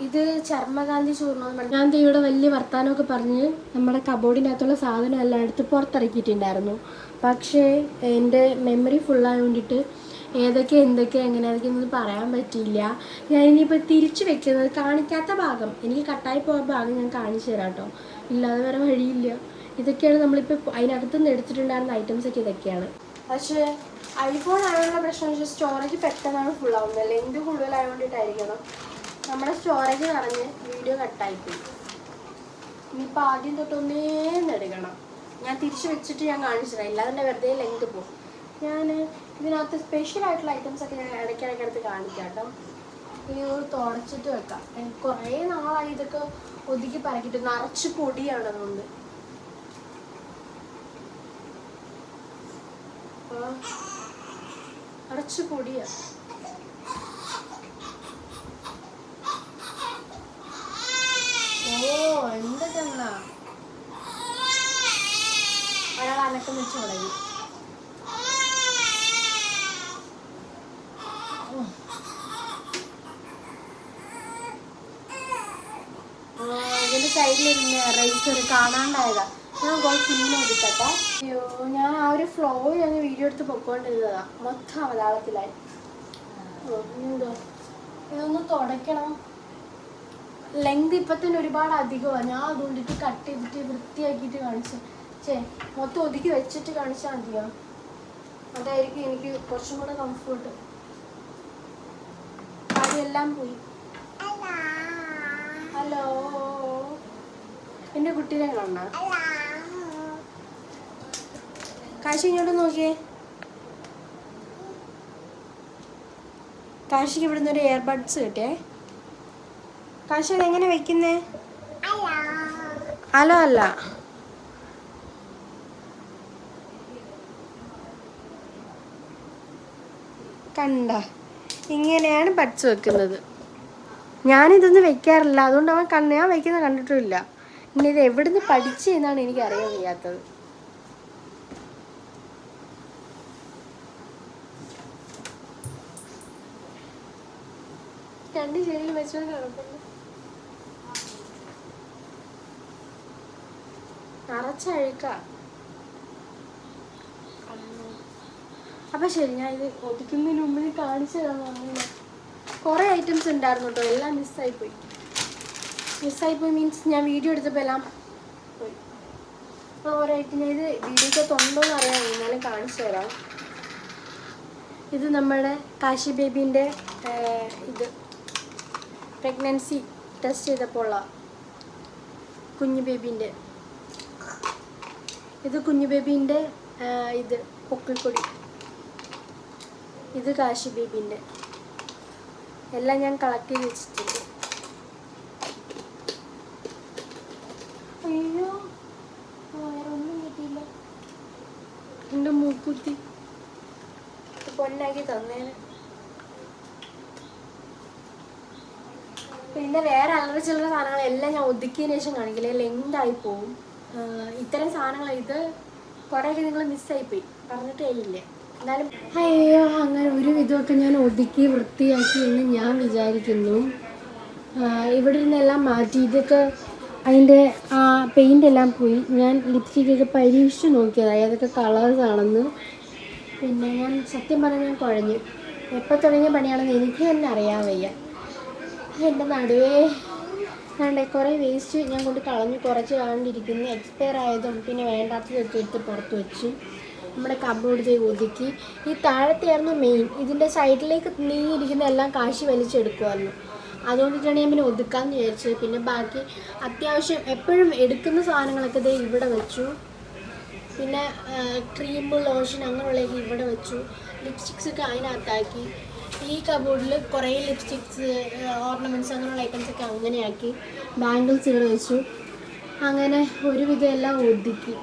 ഇത് ചർമ്മകാന്തി ചൂർണ്ണം. ഞാൻ ഇവിടെ വലിയ വർത്താനമൊക്കെ പറഞ്ഞ് നമ്മുടെ കബോർഡിനകത്തുള്ള സാധനം എല്ലാം എടുത്ത് പുറത്തിറക്കിയിട്ടുണ്ടായിരുന്നു. പക്ഷേ എൻ്റെ മെമ്മറി ഫുള്ളായി കൊണ്ടിട്ട് എന്തൊക്കെ എങ്ങനെയൊന്നും പറയാൻ പറ്റിയില്ല. ഞാനിനിയിപ്പോൾ തിരിച്ചു വെക്കുന്നത് കാണിക്കാത്ത ഭാഗം, എനിക്ക് കട്ടായി പോയ ഭാഗം ഞാൻ കാണിച്ചു തരാം കേട്ടോ. ഇല്ലാതെ വേറെ വഴിയില്ല. ഇതൊക്കെയാണ് നമ്മളിപ്പോൾ അതിനകത്തുനിന്ന് എടുത്തിട്ടുണ്ടായിരുന്ന ഐറ്റംസൊക്കെ ഇതൊക്കെയാണ്. പക്ഷേ ഐഫോൺ ആയുള്ള പ്രശ്നം വെച്ചാൽ സ്റ്റോറേജ് പെട്ടെന്നാണ് ഫുള്ളാവുന്നത്. ലെങ്ത് കൂടുതലായതുകൊണ്ടിട്ടായിരിക്കണം. നമ്മുടെ സ്റ്റോറേജ് നിറഞ്ഞ് വീഡിയോ കട്ടായിപ്പോയി. ഇനിയിപ്പോൾ ആദ്യം തൊട്ടൊന്നേന്നെടുക്കണം. ഞാൻ തിരിച്ചു വെച്ചിട്ട് ഞാൻ കാണിച്ചില്ല, ഇല്ലാതെ തന്നെ വെറുതെ ലെങ്ത് പോകും. ഞാൻ ഇതിനകത്ത് സ്പെഷ്യലായിട്ടുള്ള ഐറ്റംസൊക്കെ ഞാൻ ഇടയ്ക്കിടയ്ക്കടുത്ത് കാണിക്കാം കേട്ടോ. ഇനി തുടച്ചിട്ട് വെക്കാം. കുറേ നാളായി ഇതൊക്കെ ഒതുക്കി പറക്കിയിട്ട്. നിറച്ച് പൊടിയാണ് അതുകൊണ്ട്. നിറച്ച് പൊടിയാണ്. എന്തൊക്കെയാ ഒരാൾ അനക്കം വെച്ച് തുടങ്ങി. ഇതിന്റെ സൈഡിലിരുന്ന് റൈസർ കാണാണ്ടായതാ. ഞാൻ കുറച്ച് ക്ലീൻ എടുക്കട്ടെ. അയ്യോ, ഞാൻ ആ ഒരു ഫ്ലോയിൽ അങ്ങ് വീഡിയോ എടുത്ത് പൊക്കോണ്ടിരുന്നതാ. മൊത്തം അവതാളത്തിലായി. എന്തോ ഇതൊന്ന് തുടയ്ക്കണം. ലെങ്ത് ഇപ്പം തന്നെ ഒരുപാട് അധികമാണ്. ഞാൻ അതുകൊണ്ടിട്ട് കട്ട് ചെയ്തിട്ട് വൃത്തിയാക്കിയിട്ട് കാണിച്ചു. മൊത്തം ഒതുക്കി വെച്ചിട്ട് കാണിച്ചാൽ മതിയോ? അതായിരിക്കും എനിക്ക് കുറച്ചും കൂടെ കംഫർട്ട്. അതെല്ലാം പോയി. ഹലോ, എൻ്റെ കുട്ടീനെ കാണാ. കാശി ഇങ്ങോട്ട് നോക്കിയേ. കാശിക്ക് ഇവിടുന്ന് ഒരു എയർബഡ്സ് കിട്ടിയേ. കാശി അതെങ്ങനെ വെക്കുന്നേ? ഹലോ അല്ല, കണ്ട, ഇങ്ങനെയാണ് ബഡ്സ് വെക്കുന്നത്. ഞാനിതൊന്നും വെക്കാറില്ല, അതുകൊണ്ട് അവൻ ഞാൻ വെക്കുന്നത് കണ്ടിട്ടുമില്ല. ഇനി ഇത് എവിടുന്ന് പഠിച്ചെന്നാണ് എനിക്ക് അറിയാൻ വയ്യാത്തത്. രണ്ട് ശരിയിൽ വെച്ചോണ്ട് കിടക്കുന്നു. നിറച്ചഴുക്ക. അപ്പം ശരി, ഞാൻ ഇത് ഒതുക്കുന്നതിന് മുമ്പിൽ കാണിച്ചു തരാമെന്ന്. കുറേ ഐറ്റംസ് ഉണ്ടായിരുന്നു കേട്ടോ, എല്ലാം മിസ്സായിപ്പോയി. മീൻസ് ഞാൻ വീഡിയോ എടുത്തപ്പോൾ എല്ലാം പോയി. അപ്പോൾ ഓരോ ഐറ്റം ഞാൻ ഇത് വീഡിയോക്കകത്ത് ഉണ്ടോയെന്ന് അറിയാം, എന്നാലും കാണിച്ചു തരാം. ഇത് നമ്മുടെ കാശി ബേബീൻ്റെ ഇത് പ്രഗ്നൻസി ടെസ്റ്റ് ചെയ്തപ്പോൾ ഉള്ള കുഞ്ഞു ബേബീൻ്റെ. ഇത് കുഞ്ഞു ബേബീൻ്റെ ഇത് പൊക്കിൾക്കൊടി. ഇത് കാശി ബേബീൻ്റെ. എല്ലാം ഞാൻ കളക്ട് ചെയ്ത് വെച്ചിട്ടുണ്ട്. അയ്യോ, വേറൊന്നും കിട്ടിയില്ല. എൻ്റെ മൂക്കുത്തി പൊന്നാക്കി തന്നേന്. പിന്നെ വേറെ അല്ലറ ചില്ലറ സാധനങ്ങളെല്ലാം ഞാൻ ഒതുക്കിയതിന് ശേഷം കാണിക്കില്ല, ലെങ്തായി പോവും. ഇത്തരം സാധനങ്ങൾ ഇത് കുറേയൊക്കെ നിങ്ങൾ മിസ്സായിപ്പോയി, പറഞ്ഞിട്ട് കഴിയില്ലേ. എന്നാലും അയ്യോ, അങ്ങനെ ഒരു വിധമൊക്കെ ഞാൻ ഒതുക്കി വൃത്തിയാക്കി എന്ന് ഞാൻ വിചാരിക്കുന്നു. ഇവിടെ നിന്നെല്ലാം മാറ്റി. ഇതൊക്കെ അതിൻ്റെ പെയിൻ്റ് എല്ലാം പോയി. ഞാൻ ലിപ്സ്റ്റിക്കൊക്കെ പരീക്ഷിച്ച് നോക്കിയതാണ് ഏതൊക്കെ കളേഴ്സാണെന്ന്. പിന്നെ ഞാൻ സത്യം പറഞ്ഞാൽ ഞാൻ കുഴഞ്ഞു. എപ്പോൾ തുടങ്ങിയ പണിയാണെന്ന് എനിക്ക് തന്നെ അറിയാൻ വയ്യ. എൻ്റെ നടുവേ കണ്ടേ, കുറേ വേസ്റ്റ് ഞാൻ കൊണ്ട് കളഞ്ഞു. കുറച്ച് കണ്ടിരിക്കുന്നു, എക്സ്പയർ ആയതും പിന്നെ വേണ്ടാത്തതൊക്കെ എടുത്ത് പുറത്ത് വെച്ചു. നമ്മുടെ കബോർഡ് ഒതുക്കി. ഈ താഴത്തെയായിരുന്നു മെയിൻ. ഇതിൻ്റെ സൈഡിലേക്ക് നീങ്ങിയിരിക്കുന്ന എല്ലാം കാശി വലിച്ചെടുക്കുമായിരുന്നു. അതുകൊണ്ടിട്ടാണ് ഞാൻ പിന്നെ ഒതുക്കാമെന്ന് വിചാരിച്ചത്. പിന്നെ ബാക്കി അത്യാവശ്യം എപ്പോഴും എടുക്കുന്ന സാധനങ്ങളൊക്കെ ദേ ഇവിടെ വെച്ചു. പിന്നെ ക്രീം, ലോഷൻ അങ്ങനെയുള്ളതൊക്കെ ഇവിടെ വെച്ചു. ലിപ്സ്റ്റിക്സൊക്കെ അതിനകത്താക്കി. ഈ കബോർഡിൽ കുറേ ലിപ്സ്റ്റിക്സ്, ഓർണമെൻറ്റ്സ് അങ്ങനെയുള്ള ഐറ്റംസൊക്കെ അങ്ങനെയാക്കി. ബാംഗിൾസ് ഇവിടെ വെച്ചു. അങ്ങനെ ഒരുവിധം എല്ലാം ഒതുക്കി.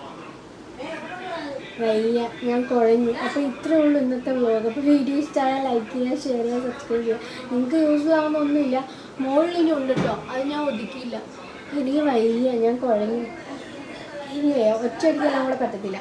വയ്യ, ഞാൻ കുഴഞ്ഞു. അപ്പോൾ ഇത്രയേ ഉള്ളൂ ഇന്നത്തെ വ്ലോഗ്. അപ്പോൾ വീഡിയോ ഇഷ്ടമായാൽ ലൈക്ക് ചെയ്യുക, ഷെയർ ചെയ്യുക, സബ്സ്ക്രൈബ് ചെയ്യുക. നിങ്ങൾക്ക് യൂസ്ഫുൾ ആവുന്നൊന്നുമില്ല. മുകളിൽ ഇനി ഉണ്ട് കേട്ടോ, അത് ഞാൻ ഒതുക്കിയില്ല. എനിക്ക് വയ്യ, ഞാൻ കുഴഞ്ഞു. ഇനി ഒറ്റയടിക്കെല്ലാം കൂടെ പറ്റത്തില്ല.